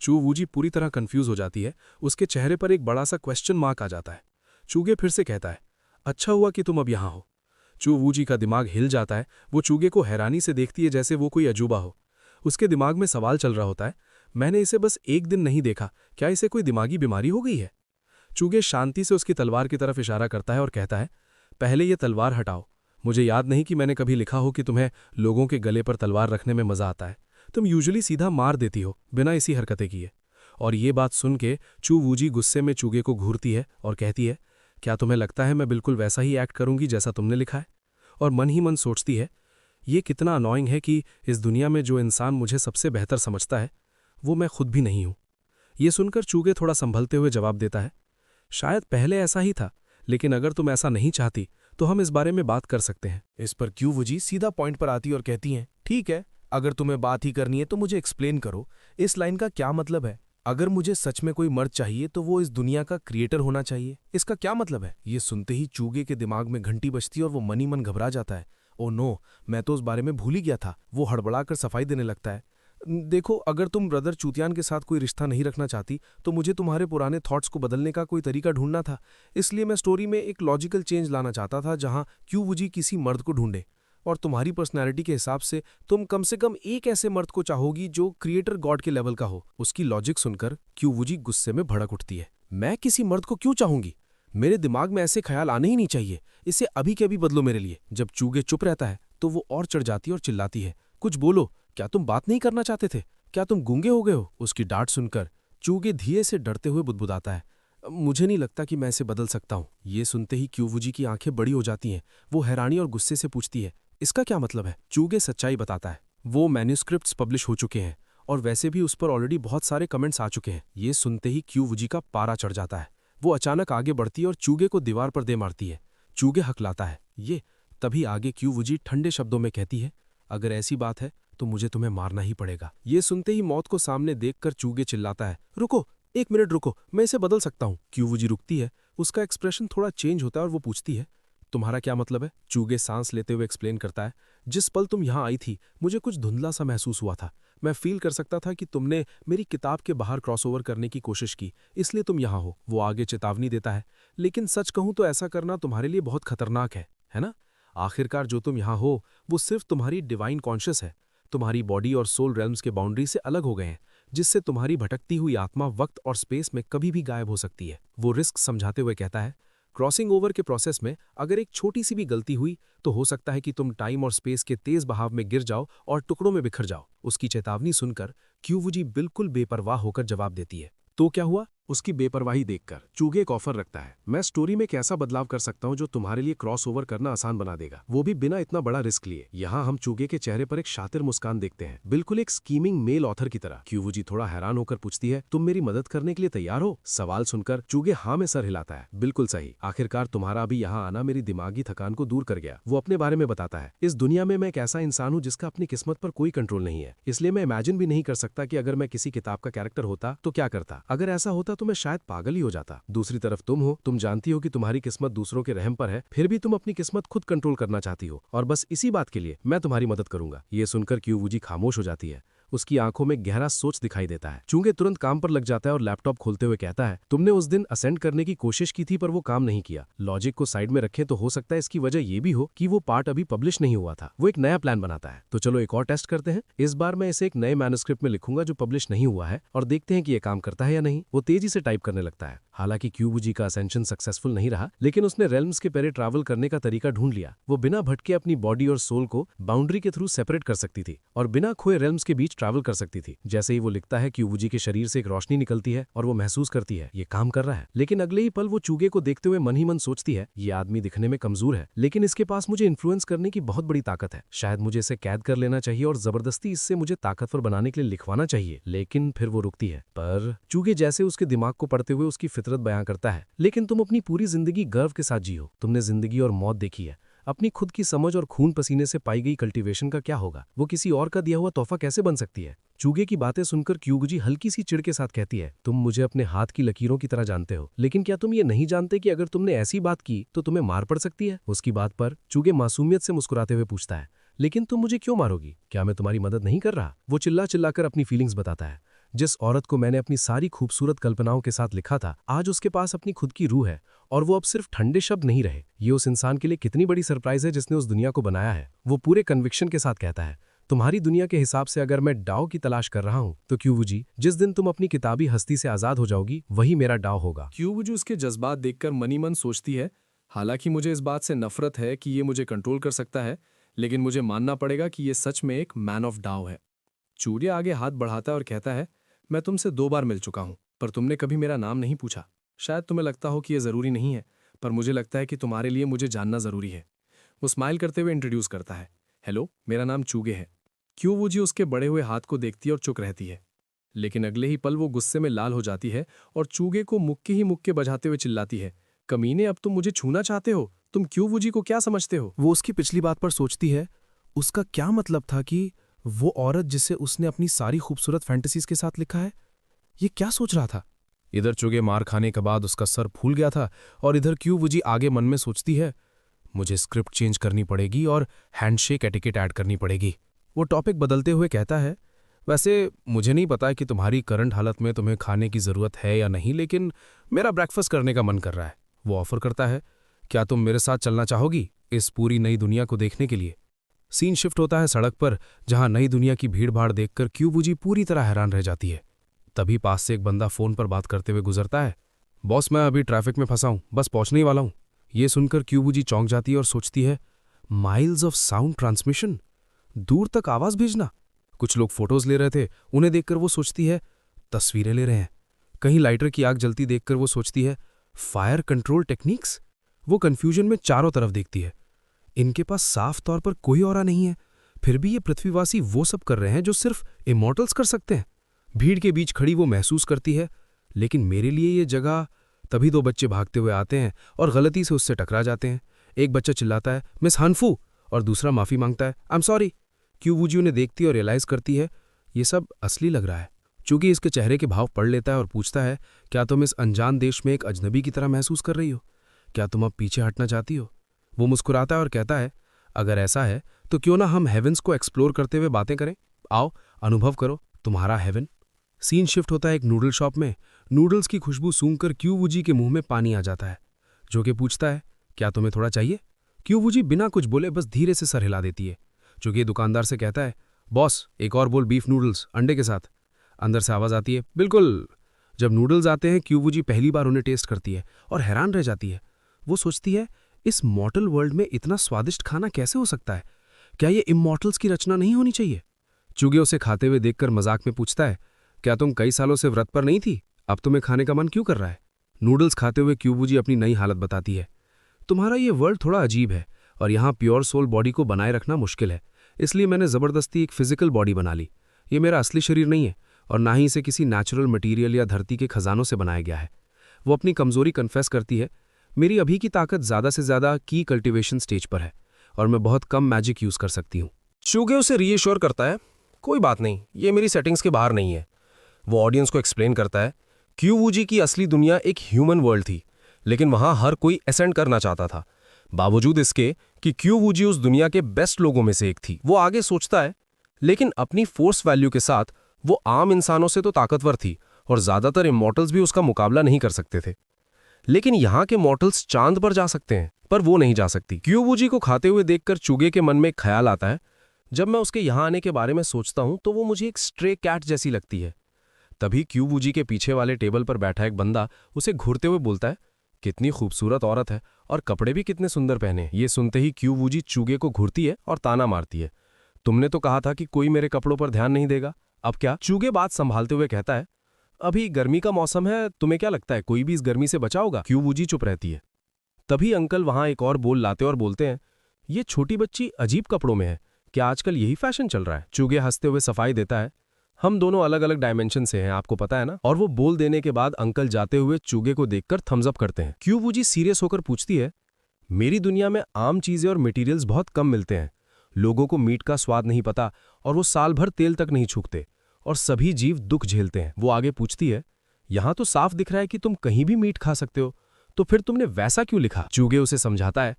चू वूजी पूरी तरह कंफ्यूज हो जाती है। उसके चेहरे पर एक बड़ा सा क्वेश्चन मार्क आ जाता है। चूगे फिर से कहता है, अच्छा हुआ कि तुम अब यहाँ हो। चू वूजी का दिमाग हिल जाता है। वो चूगे को हैरानी से देखती है जैसे वो कोई अजूबा हो। उसके दिमाग में सवाल चल रहा होता है, मैंने इसे बस एक दिन नहीं देखा, क्या इसे कोई दिमागी बीमारी हो गई है? चूगे शांति से उसकी तलवार की तरफ इशारा करता है और कहता है, पहले ये तलवार हटाओ। मुझे याद नहीं कि मैंने कभी लिखा हो कि तुम्हें लोगों के गले पर तलवार रखने में मजा आता है। तुम यूजुअली सीधा मार देती हो बिना इसी हरकतें किए। और ये बात सुन के चू वूजी गुस्से में चूगे को घूरती है और कहती है, क्या तुम्हें लगता है मैं बिल्कुल वैसा ही एक्ट करूंगी जैसा तुमने लिखा है? और मन ही मन सोचती है, ये कितना अनॉइंग है कि इस दुनिया में जो इंसान मुझे सबसे बेहतर समझता है वो मैं खुद भी नहीं हूं। ये सुनकर चूगे थोड़ा संभलते हुए जवाब देता है, शायद पहले ऐसा ही था, लेकिन अगर तुम ऐसा नहीं चाहती तो हम इस बारे में बात कर सकते हैं। इस पर क्यू वूजी सीधा पॉइंट पर आती और कहती हैं, ठीक है, अगर तुम्हें बात ही करनी है तो मुझे एक्सप्लेन करो, इस लाइन का क्या मतलब है? अगर मुझे सच में कोई मर्द चाहिए तो वो इस दुनिया का क्रिएटर होना चाहिए, इसका क्या मतलब है? ये सुनते ही चूगे के दिमाग में घंटी बजती और वो मन ही मन घबरा जाता है। ओ नो, मैं तो उस बारे में भूल ही गया था। वो हड़बड़ाकर सफाई देने लगता है, देखो, अगर तुम ब्रदर चूतियान के साथ कोई रिश्ता नहीं रखना चाहती तो मुझे तुम्हारे पुराने थॉट्स को बदलने का कोई तरीका ढूंढना था। इसलिए मैं स्टोरी में एक लॉजिकल चेंज लाना चाहता था जहां क्यू वूजी किसी मर्द को ढूंढे और तुम्हारी पर्सनैलिटी के हिसाब से तुम कम से कम एक ऐसे मर्द को चाहोगी जो क्रिएटर गॉड के लेवल का हो। उसकी लॉजिक सुनकर क्यू वूजी गुस्से में भड़क उठती है, मैं किसी मर्द को क्यों चाहूंगी? मेरे दिमाग में ऐसे ख्याल आने ही नहीं चाहिए। इसे अभी के अभी बदलो मेरे लिए। जब चूगे चुप रहता है तो वो और चढ़ जाती है और चिल्लाती है, कुछ बोलो, क्या तुम बात नहीं करना चाहते थे? क्या तुम गूंगे हो गए हो? उसकी डांट सुनकर चूगे धीरे से डरते हुए बुदबुदाता है, मुझे नहीं लगता कि मैं इसे बदल सकता हूं। ये सुनते ही क्यू वूजी की आंखें बड़ी हो जाती हैं। वो हैरानी और गुस्से से पूछती है, इसका क्या मतलब है? चूगे सच्चाई बताता है, वो मैन्यूस्क्रिप्ट्स पब्लिश हो चुके हैं और वैसे भी उस पर ऑलरेडी बहुत सारे कमेंट्स आ चुके हैं। ये सुनते ही क्यू वूजी का पारा चढ़ जाता है। वो अचानक आगे बढ़ती है और चूगे को दीवार पर दे मारती है। चूगे हकलाता है। ये तभी आगे क्यू वूजी ठंडे शब्दों में कहती है, अगर ऐसी बात है तो मुझे तुम्हें मारना ही पड़ेगा। ये सुनते ही मौत को सामने देखकर चूगे चिल्लाता है, रुको, एक मिनट रुको, मैं इसे बदल सकता हूं। क्यू वूजी रुकती है। उसका एक्सप्रेशन थोड़ा चेंज होता है और वो पूछती है, तुम्हारा क्या मतलब है? चूगे सांस लेते हुए एक्सप्लेन करता है, जिस पल तुम यहां आई थी मुझे कुछ धुंधला सा महसूस हुआ था। मैं फील कर सकता था कि तुमने मेरी किताब के बाहर क्रॉसओवर करने की कोशिश की, इसलिए तुम यहां हो। वो आगे चेतावनी देता है, लेकिन सच कहूं तो ऐसा करना तुम्हारे लिए बहुत खतरनाक है ना? आखिरकार जो तुम यहां हो वो सिर्फ तुम्हारी डिवाइन कॉन्शियस है। तुम्हारी बॉडी और सोल रेल्म्स के बाउंड्री से अलग हो गए हैं, जिससे तुम्हारी भटकती हुई आत्मा वक्त और स्पेस में कभी भी गायब हो सकती है। वो रिस्क समझाते हुए कहता है, क्रॉसिंग ओवर के प्रोसेस में अगर एक छोटी सी भी गलती हुई तो हो सकता है कि तुम टाइम और स्पेस के तेज बहाव में गिर जाओ और टुकड़ों में बिखर जाओ। उसकी चेतावनी सुनकर क्यू वूजी बिल्कुल बेपरवाह होकर जवाब देती है, तो क्या हुआ? उसकी बेपरवाही देखकर चूगे एक ऑफर रखता है, मैं स्टोरी में एक ऐसा बदलाव कर सकता हूं जो तुम्हारे लिए क्रॉस ओवर करना आसान बना देगा, वो भी बिना इतना बड़ा रिस्क लिए। यहाँ हम चूगे के चेहरे पर एक शातिर मुस्कान देखते हैं, बिल्कुल एक स्कीमिंग मेल ऑथर की तरह। क्यू वूजी थोड़ा हैरान होकर पूछती है, तुम मेरी मदद करने के लिए तैयार हो? सवाल सुनकर चूगे हाँ में सर हिलाता है, बिल्कुल सही। आखिरकार तुम्हारा अभी यहाँ आना मेरी दिमागी थकान को दूर कर गया। वो अपने बारे में बताता है, इस दुनिया में मैं एक ऐसा इंसान हूँ जिसका अपनी किस्मत पर कोई कंट्रोल नहीं है, इसलिए मैं इमेजिन भी नहीं कर सकता कि अगर मैं किसी किताब का कैरेक्टर होता तो क्या करता। अगर ऐसा होता तो मैं शायद पागल हो जाता। दूसरी तरफ तुम हो, तुम जानती हो कि तुम्हारी किस्मत दूसरों के रहम पर है, फिर भी तुम अपनी किस्मत खुद कंट्रोल करना चाहती हो और बस इसी बात के लिए मैं तुम्हारी मदद करूंगा। ये सुनकर क्यू वूजी खामोश हो जाती है। उसकी आंखों में गहरा सोच दिखाई देता है। चूंगे तुरंत काम पर लग जाता है और लैपटॉप खोलते हुए कहता है, तुमने उस दिन असेंड करने की कोशिश की थी पर वो काम नहीं किया। लॉजिक को साइड में रखें तो हो सकता है इसकी वजह ये भी हो कि वो पार्ट अभी पब्लिश नहीं हुआ था। वो एक नया प्लान बनाता है, तो चलो एक और टेस्ट करते हैं। इस बार मैं इसे एक नए मैन्युस्क्रिप्ट में लिखूंगा जो पब्लिश नहीं हुआ है और देखते हैं कि ये काम करता है या नहीं। वो तेजी से टाइप करने लगता है। हालांकि क्यूबूजी का असेंशन सक्सेसफुल नहीं रहा, लेकिन उसने रेल्म्स के परे ट्रैवल करने का तरीका ढूंढ लिया। वो बिना भटके अपनी बॉडी और सोल को बाउंड्री के थ्रू सेपरेट कर सकती थी और बिना खोए रेल्म्स के बीच ट्रैवल कर सकती थी। जैसे ही वो लिखता है, क्यूबूजी के शरीर से एक रोशनी निकलती है और वो महसूस करती है ये काम कर रहा है। लेकिन अगले ही पल वो चूगे को देखते हुए मन ही मन सोचती है, ये आदमी दिखने में कमजोर है, लेकिन इसके पास मुझे इन्फ्लुएंस करने की बहुत बड़ी ताकत है। शायद मुझे इसे कैद कर लेना चाहिए और जबरदस्ती इससे मुझे ताकतवर बनाने के लिए लिखवाना चाहिए। लेकिन फिर वो रुकती है। पर चूगे जैसे उसके दिमाग को पढ़ते हुए उसकी फितरत बयां करता है, लेकिन तुम अपनी पूरी जिंदगी गर्व के साथ जियो। तुमने जिंदगी और मौत देखी है। अपनी खुद की समझ और खून पसीने से पाई गई कल्टीवेशन का क्या होगा? वो किसी और का दिया हुआ तोहफा कैसे बन सकती है? चूगे की बातें सुनकर क्यूबूजी हल्की सी चिढ़ के साथ कहती है, तुम मुझे अपने हाथ की लकीरों की तरह जानते हो, लेकिन क्या तुम ये नहीं जानते कि अगर तुमने ऐसी बात की तो तुम्हें मार पड़ सकती है? उसकी बात पर चूगे मासूमियत से मुस्कुराते हुए पूछता है, लेकिन तुम मुझे क्यों मारोगी? क्या मैं तुम्हारी मदद नहीं कर रहा? वो चिल्ला चिल्लाकर अपनी फीलिंग्स बताता है। जिस औरत को मैंने अपनी सारी खूबसूरत कल्पनाओं के साथ लिखा था, आज उसके पास अपनी खुद की रूह है और वो अब सिर्फ ठंडे शब्द नहीं रहे। ये उस इंसान के लिए कितनी बड़ी सरप्राइज है जिसने उस दुनिया को बनाया है। वो पूरे कन्विक्शन के साथ कहता है, तुम्हारी दुनिया के हिसाब से अगर मैं डाओ की तलाश कर रहा हूं तो क्यूबूजी, जिस दिन तुम अपनी किताबी हस्ती से आजाद हो जाओगी वही मेरा डाओ होगा। क्यूबूजी उसके जज्बात देखकर मनी मन सोचती है, हालांकि मुझे इस बात से नफरत है कि ये मुझे कंट्रोल कर सकता है, लेकिन मुझे मानना पड़ेगा कि ये सच में एक मैन ऑफ डाओ है। चूड़िया आगे हाथ बढ़ाता है और कहता है, मैं तुमसे 2 बार मिल चुका हूं, पर तुमने कभी मेरा नाम नहीं पूछा। शायद तुम्हें लगता हो कि यह जरूरी नहीं है, पर मुझे लगता है कि तुम्हारे लिए मुझे जानना जरूरी है। वो स्माइल करते हुए इंट्रोड्यूस करता है, हेलो, मेरा नाम चूगे है। क्यूबूजी उसके बड़े हुए हाथ को देखती है और चुप रहती है, लेकिन अगले ही पल वो गुस्से में लाल हो जाती है और चूगे को मुक्के ही मुक्के बजाते हुए चिल्लाती है, कमीने, अब तुम मुझे छूना चाहते हो? तुम क्यूबूजी को क्या समझते हो? वो उसकी पिछली बात पर सोचती है, उसका क्या मतलब था कि वो औरत जिसे उसने अपनी सारी खूबसूरत फैंटेसीज के साथ लिखा है, ये क्या सोच रहा था? इधर चुगे मार खाने के बाद उसका सर फूल गया था और इधर क्यूबूजी आगे मन में सोचती है, मुझे स्क्रिप्ट चेंज करनी पड़ेगी और हैंडशेक एटिकेट ऐड करनी पड़ेगी। वो टॉपिक बदलते हुए कहता है, वैसे मुझे नहीं पता कि तुम्हारी करंट हालत में तुम्हें खाने की ज़रूरत है या नहीं, लेकिन मेरा ब्रेकफास्ट करने का मन कर रहा है। वो ऑफर करता है, क्या तुम मेरे साथ चलना चाहोगी इस पूरी नई दुनिया को देखने के लिए? सीन शिफ्ट होता है सड़क पर, जहां नई दुनिया की भीड़भाड़ देखकर क्यूबूजी पूरी तरह हैरान रह जाती है। तभी पास से एक बंदा फोन पर बात करते हुए गुजरता है, बॉस मैं अभी ट्रैफिक में फंसा हूं, बस पहुंचने ही वाला हूं। ये सुनकर क्यूबूजी चौंक जाती है और सोचती है, माइल्स ऑफ साउंड ट्रांसमिशन, दूर तक आवाज भेजना। कुछ लोग फोटोज ले रहे थे, उन्हें देखकर वो सोचती है, तस्वीरें ले रहे हैं। कहीं लाइटर की आग जलती देखकर वो सोचती है, फायर कंट्रोल टेक्निक्स। वो कंफ्यूजन में चारों तरफ देखती है। इनके पास साफ तौर पर कोई ऑरा नहीं है, फिर भी ये पृथ्वीवासी वो सब कर रहे हैं जो सिर्फ इमॉर्टल्स कर सकते हैं। भीड़ के बीच खड़ी वो महसूस करती है, लेकिन मेरे लिए ये जगह। तभी 2 बच्चे भागते हुए आते हैं और गलती से उससे टकरा जाते हैं। एक बच्चा चिल्लाता है, मिस हनफू, और दूसरा माफी मांगता है, आई एम सॉरी। क्यूबूजी उन्हें देखती और रियलाइज करती है, ये सब असली लग रहा है। चूंकि इसके चेहरे के भाव पढ़ लेता है और पूछता है, क्या तुम इस अनजान देश में एक अजनबी की तरह महसूस कर रही हो? क्या तुम अब पीछे हटना चाहती हो? वो मुस्कुराता है और कहता है, अगर ऐसा है तो क्यों ना हम हेवंस को एक्सप्लोर करते हुए बातें करें। आओ, अनुभव करो तुम्हारा हेवन। सीन शिफ्ट होता है एक नूडल शॉप में। नूडल्स की खुशबू सूंघकर क्यूबूजी के मुंह में पानी आ जाता है, जो कि पूछता है, क्या तुम्हें थोड़ा चाहिए? क्यूबूजी बिना कुछ बोले बस धीरे से सर हिला देती है। चूंकि दुकानदार से कहता है, बॉस एक और बोल बीफ नूडल्स अंडे के साथ। अंदर से आवाज आती है, बिल्कुल। जब नूडल्स आते हैं, क्यूबूजी पहली बार उन्हें टेस्ट करती है और हैरान रह जाती है। वो सोचती है, इस मॉर्टल वर्ल्ड में इतना स्वादिष्ट खाना कैसे हो सकता है? क्या ये इमॉर्टल्स की रचना नहीं होनी चाहिए? चूगे उसे खाते हुए देखकर मजाक में पूछता है, क्या तुम कई सालों से व्रत पर नहीं थी? अब तुम्हें खाने का मन क्यों कर रहा है? नूडल्स खाते हुए क्यूबूजी अपनी नई हालत बताती है, तुम्हारा ये वर्ल्ड थोड़ा अजीब है और यहाँ प्योर सोल बॉडी को बनाए रखना मुश्किल है, इसलिए मैंने जबरदस्ती एक फिजिकल बॉडी बना ली। ये मेरा असली शरीर नहीं है और ना ही इसे किसी नेचुरल मटीरियल या धरती के खजानों से बनाया गया है। वो अपनी कमजोरी कन्फेस करती है, मेरी अभी की ताकत ज्यादा से ज्यादा की कल्टीवेशन स्टेज पर है और मैं बहुत कम मैजिक यूज कर सकती हूँ। चूगे उसे रीएश्योर करता है, कोई बात नहीं, ये मेरी सेटिंग्स के बाहर नहीं है। वो ऑडियंस को एक्सप्लेन करता है, क्यूबूजी की असली दुनिया एक ह्यूमन वर्ल्ड थी, लेकिन वहां हर कोई एसेंड करना चाहता था, बावजूद इसके कि क्यूबूजी उस दुनिया के बेस्ट लोगों में से एक थी। वो आगे सोचता है, लेकिन अपनी फोर्स वैल्यू के साथ वो आम इंसानों से तो ताकतवर थी और ज्यादातर इमॉर्टल्स भी उसका मुकाबला नहीं कर सकते थे। लेकिन यहाँ के मॉर्टल्स चांद पर जा सकते हैं, पर वो नहीं जा सकती। क्यूबूजी को खाते हुए देखकर चूगे के मन में एक ख्याल आता है, जब मैं उसके यहाँ आने के बारे में सोचता हूं तो वो मुझे एक स्ट्रे कैट जैसी लगती है। तभी क्यूवूजी के पीछे वाले टेबल पर बैठा एक बंदा उसे घूरते हुए बोलता है, कितनी खूबसूरत औरत है और कपड़े भी कितने सुंदर पहने हैं। ये सुनते ही क्यूवूजी चूगे को घूरती है और ताना मारती है, तुमने तो कहा था कि कोई मेरे कपड़ों पर ध्यान नहीं देगा, अब क्या? चूगे बात संभालते हुए कहता है, अभी गर्मी का मौसम है, तुम्हें क्या लगता है कोई भी इस गर्मी से बचा होगा? क्यूवूजी चुप रहती है। तभी अंकल वहां एक और बोल लाते और बोलते हैं, ये छोटी बच्ची अजीब कपड़ों में है, क्या आजकल यही फैशन चल रहा है? चूगे हंसते हुए सफाई देता है, हम दोनों अलग अलग डायमेंशन से हैं, आपको पता है ना। और वो बोल देने के बाद अंकल जाते हुए चूगे को देखकर थम्स अप करते हैं। क्यूवूजी सीरियस होकर पूछती है, मेरी दुनिया में आम चीजें और मटेरियल्स बहुत कम मिलते हैं, लोगों को मीट का स्वाद नहीं पता और वो साल भर तेल तक नहीं छूकते और सभी जीव दुख झेलते हैं। वो आगे पूछती है, यहां तो साफ दिख रहा है कि तुम कहीं भी मीट खा सकते हो, तो फिर तुमने वैसा क्यों लिखा? चूगे उसे समझाता है,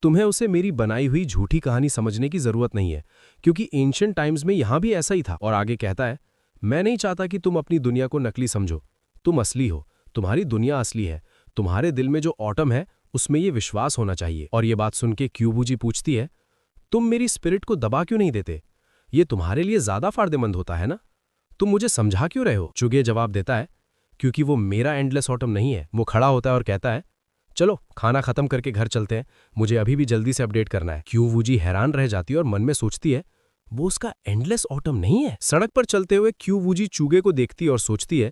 तुम्हें उसे मेरी बनाई हुई झूठी कहानी समझने की जरूरत नहीं है, क्योंकि एंशिएंट टाइम्स में यहां भी ऐसा ही था। और आगे कहता है, मैं नहीं चाहता कि तुम अपनी दुनिया को नकली समझो, तुम असली हो, तुम्हारी दुनिया असली है, तुम्हारे दिल में जो ऑटम है उसमें ये विश्वास होना चाहिए। और ये बात सुन के क्यूवूजी पूछती है, तुम मेरी स्पिरिट को दबा क्यों नहीं देते? ये तुम्हारे लिए ज्यादा फायदेमंद होता है ना, तुम मुझे समझा क्यों रहे हो? चूगे जवाब देता है, क्योंकि वो मेरा एंडलेस ऑटम नहीं है। वो खड़ा होता है और कहता है, चलो खाना खत्म करके घर चलते हैं, मुझे अभी भी जल्दी से अपडेट करना है। क्यूवूजी हैरान रह जाती है और मन में सोचती है, वो उसका एंडलेस ऑटम नहीं है। सड़क पर चलते हुए क्यूवूजी चूगे को देखती है और सोचती है,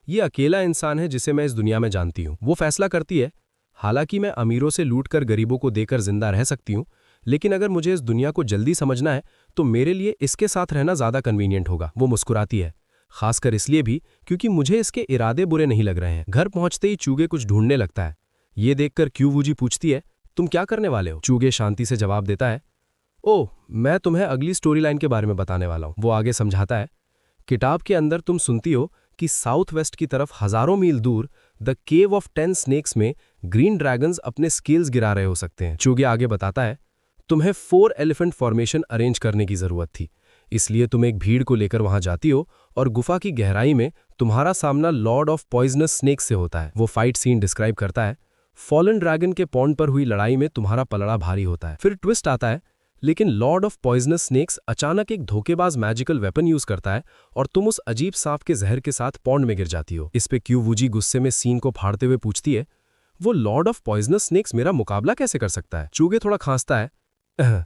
ये अकेला इंसान है जिसे मैं इस दुनिया में जानती हूँ। वो फैसला करती है, हालांकि मैं अमीरों से लूटकर गरीबों को देकर जिंदा रह सकती हूँ, लेकिन अगर मुझे इस दुनिया को जल्दी समझना है तो मेरे लिए इसके साथ रहना ज्यादा कन्वीनियंट होगा। वो मुस्कुराती है, खासकर इसलिए भी क्योंकि मुझे इसके इरादे बुरे नहीं लग रहे हैं। घर पहुंचते ही चूगे कुछ ढूंढने लगता है। ये देखकर क्यूवूजी पूछती है, तुम क्या करने वाले हो? चूगे शांति से जवाब देता है, ओह, मैं तुम्हें अगली स्टोरी लाइन के बारे में बताने वाला हूं। वो आगे समझाता है, किताब के अंदर तुम सुनती हो कि साउथ वेस्ट की तरफ हजारों मील दूर द केव ऑफ 10 स्नेक्स में ग्रीन ड्रैगन्स अपने स्केल्स गिरा रहे हो सकते हैं। चूगे आगे बताता है, तुम्हें 4 एलिफेंट फॉर्मेशन अरेंज करने की जरूरत थी, इसलिए तुम एक भीड़ को लेकर वहां जाती हो और गुफा की गहराई में तुम्हारा सामना लॉर्ड ऑफ पॉइजनस स्नेक्स से होता है। वो फाइट सीन डिस्क्राइब करता है, फॉलन ड्रैगन के पॉन्ड पर हुई लड़ाई में तुम्हारा पलड़ा भारी होता है। फिर ट्विस्ट आता है, लेकिन लॉर्ड ऑफ पॉइजनस स्नेक्स अचानक एक धोखेबाज मैजिकल वेपन यूज करता है और तुम उस अजीब सांप के जहर के साथ पॉन्ड में गिर जाती हो। इस पे क्यूवूजी गुस्से में सीन को फाड़ते हुए पूछती है, वो लॉर्ड ऑफ पॉइजनस स्नेक्स मेरा मुकाबला कैसे कर सकता है? चूगे थोड़ा खांसता है।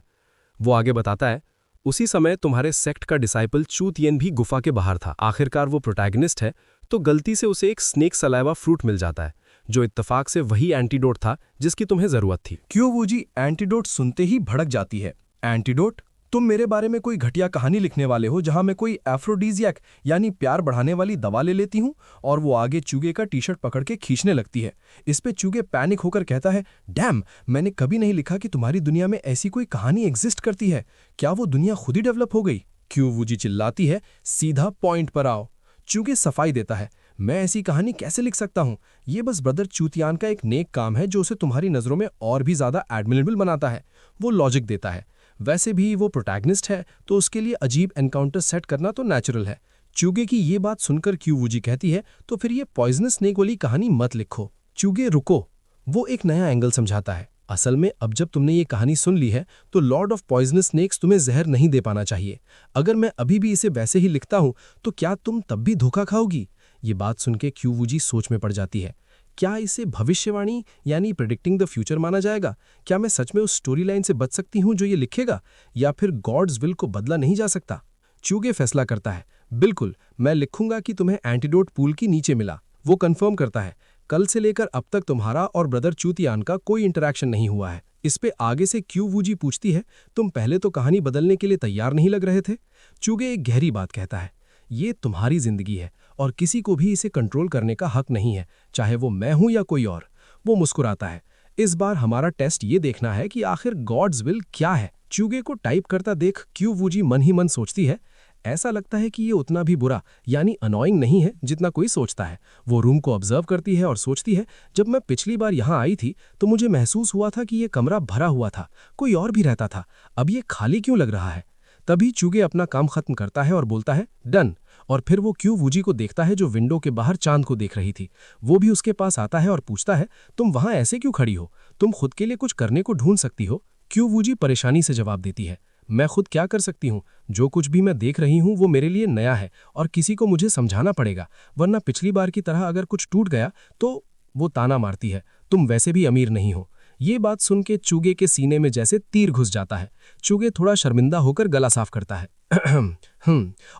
वो आगे बताता है, उसी समय तुम्हारे सेक्ट का डिसाइपल चूतियन भी गुफा के बाहर था। आखिरकार वो प्रोटैगनिस्ट है, तो गलती से उसे एक स्नेक सलाइवा फ्रूट मिल जाता है, जो इत्तेफाक से वही एंटीडोट था जिसकी तुम्हें जरूरत थी। क्यूवूजी एंटीडोट सुनते ही भड़क जाती है। एंटीडोट? तुम मेरे बारे में कोई घटिया कहानी लिखने वाले हो जहां मैं कोई एफ्रोडीजियक यानी प्यार बढ़ाने वाली दवा ले लेती हूं? और वो आगे चूगे का टी-शर्ट पकड़ के खींचने लगती है। इस पे चूगे पैनिक होकर कहता है, डैम, मैंने कभी नहीं लिखा कि तुम्हारी दुनिया में ऐसी कोई कहानी एग्जिस्ट करती है। क्या वो दुनिया खुद ही डेवलप हो गई? क्यूवूजी चिल्लाती है, सीधा पॉइंट पर आओ। चूगे सफाई देता है, मैं ऐसी कहानी कैसे लिख सकता हूं? ये बस ब्रदर चूतियान का एक नेक काम है जो उसे तुम्हारी नजरों में और भी ज्यादा एडमिरेबल बनाता है। वो लॉजिक देता है, वैसे भी वो प्रोटैगनिस्ट है तो उसके लिए अजीब एनकाउंटर सेट करना तो नेचुरल है। चूगे की ये बात सुनकर क्यूवूजी कहती है, तो फिर ये पॉइजनस स्नेक वाली कहानी मत लिखो। चूगे रुको, वो एक नया एंगल समझाता है। असल में अब जब तुमने ये कहानी सुन ली है तो लॉर्ड ऑफ पॉइजनस स्नेक्स तुम्हें जहर नहीं दे पाना चाहिए। अगर मैं अभी भी इसे वैसे ही लिखता हूं तो क्या तुम तब भी धोखा खाओगी? ये बात सुनकर क्यूवूजी सोच में पड़ जाती है। क्या इसे भविष्यवाणी यानी प्रेडिक्टिंग द फ्यूचर माना जाएगा? क्या मैं सच में उस स्टोरी लाइन से बच सकती हूं जो ये लिखेगा, या फिर गॉड्स विल को बदला नहीं जा सकता? चूगे फैसला करता है, बिल्कुल, मैं लिखूंगा कि तुम्हें एंटीडोट पूल की नीचे मिला। वो कंफर्म करता है, कल से लेकर अब तक तुम्हारा और ब्रदर चूतियान का कोई इंटरैक्शन नहीं हुआ है। इस पे आगे से क्यूवूजी पूछती है, तुम पहले तो कहानी बदलने के लिए तैयार नहीं लग रहे थे? चूगे एक गहरी बात कहता है, ये तुम्हारी जिंदगी है और किसी को भी इसे कंट्रोल करने का हक नहीं है, चाहे वो मैं हूं या कोई और। वो मुस्कुराता है, इस बार हमारा टेस्ट ये देखना है कि आखिर गॉड्स विल क्या है। चूगे को टाइप करता देख क्यूवूजी मन ही मन सोचती है, ऐसा लगता है कि ये उतना भी बुरा यानी अनोइंग नहीं है जितना कोई सोचता है। वो रूम को ऑब्जर्व करती है और सोचती है, जब मैं पिछली बार यहाँ आई थी तो मुझे महसूस हुआ था कि ये कमरा भरा हुआ था, कोई और भी रहता था, अब ये खाली क्यों लग रहा है? तभी चूगे अपना काम खत्म करता है और बोलता है, डन। और फिर वो क्यूवूजी को देखता है जो विंडो के बाहर चांद को देख रही थी। वो भी उसके पास आता है और पूछता है, तुम वहां ऐसे क्यों खड़ी हो? तुम खुद के लिए कुछ करने को ढूंढ सकती हो। क्यूवूजी परेशानी से जवाब देती है, मैं खुद क्या कर सकती हूँ? जो कुछ भी मैं देख रही हूँ वो मेरे लिए नया है और किसी को मुझे समझाना पड़ेगा, वरना पिछली बार की तरह अगर कुछ टूट गया तो। वो ताना मारती है, तुम वैसे भी अमीर नहीं हो। ये बात सुन के चूगे के सीने में जैसे तीर घुस जाता है। चूगे थोड़ा शर्मिंदा होकर गला साफ करता है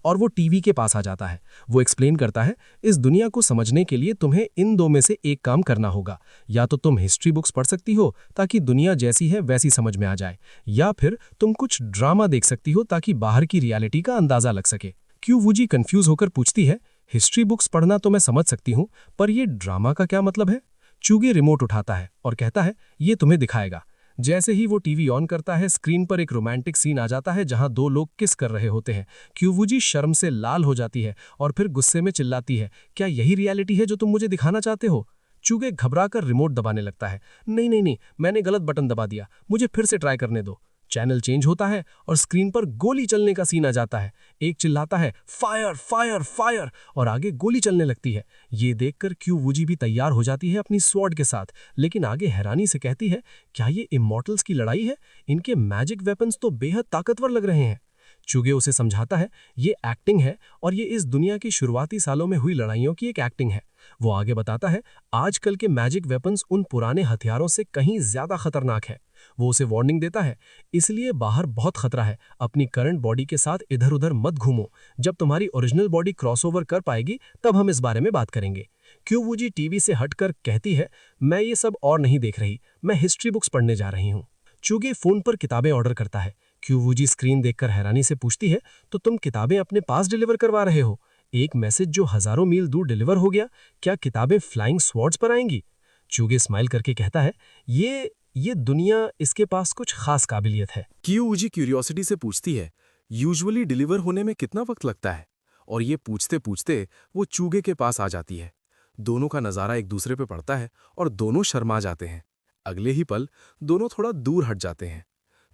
और वो टीवी के पास आ जाता है। वो एक्सप्लेन करता है, इस दुनिया को समझने के लिए तुम्हें इन दो में से एक काम करना होगा। या तो तुम हिस्ट्री बुक्स पढ़ सकती हो ताकि दुनिया जैसी है वैसी समझ में आ जाए, या फिर तुम कुछ ड्रामा देख सकती हो ताकि बाहर की रियलिटी का अंदाजा लग सके। क्यू वूजी कंफ्यूज होकर पूछती है, हिस्ट्री बुक्स पढ़ना तो मैं समझ सकती हूँ, पर ये ड्रामा का क्या मतलब है? चूगे रिमोट उठाता है और कहता है, ये तुम्हें दिखाएगा। जैसे ही वो टीवी ऑन करता है, स्क्रीन पर एक रोमांटिक सीन आ जाता है जहां दो लोग किस कर रहे होते हैं। क्यूवूजी शर्म से लाल हो जाती है और फिर गुस्से में चिल्लाती है, क्या यही रियलिटी है जो तुम मुझे दिखाना चाहते हो? चूगे घबराकर रिमोट दबाने लगता है। नहीं नहीं नहीं, मैंने गलत बटन दबा दिया, मुझे फिर से ट्राई करने दो। चैनल चेंज होता है और स्क्रीन पर गोली चलने का सीन आ जाता है। एक चिल्लाता है, फायर फायर फायर, और आगे गोली चलने लगती है। ये देखकर क्यूवूजी भी तैयार हो जाती है अपनी स्वॉर्ड के साथ, लेकिन आगे हैरानी से कहती है, क्या ये इमॉर्टल्स की लड़ाई है? इनके मैजिक वेपन्स तो बेहद ताकतवर लग रहे हैं। चूगे उसे समझाता है, ये एक्टिंग है और ये इस दुनिया की शुरुआती सालों में हुई लड़ाइयों की एक एक्टिंग है। वो आगे बताता है, आजकल के मैजिक वेपन्स उन पुराने हथियारों से कहीं ज्यादा खतरनाक है। वो उसे वार्निंग देता है, इसलिए बाहर बहुत खतरा है, अपनी करंट बॉडी के साथ इधर उधर मत घूमो। जब तुम्हारी ओरिजिनल बॉडी क्रॉसओवर कर पाएगी तब हम इस बारे में बात करेंगे। क्यूवूजी टीवी से हटकर कहती है, मैं ये सब और नहीं देख रही, मैं हिस्ट्री बुक्स पढ़ने जा रही हूँ। चूगे फोन पर किताबें ऑर्डर करता है। क्यूवूजी स्क्रीन देखकर हैरानी से पूछती है, तो तुम किताबें अपने पास डिलीवर करवा रहे हो? एक मैसेज जो हजारों मील दूर डिलीवर हो गया, क्या किताबें फ्लाइंग स्वॉर्ड्स पर आएंगी? चूगे स्माइल करके कहता है, ये दुनिया, इसके पास कुछ खास काबिलियत है। क्यूवूजी क्यूरियोसिटी से पूछती है, यूजुअली डिलीवर होने में कितना वक्त लगता है? और ये पूछते पूछते वो चूगे के पास आ जाती है। दोनों का नज़ारा एक दूसरे पे पड़ता है और दोनों शर्मा जाते हैं। अगले ही पल दोनों थोड़ा दूर हट जाते हैं।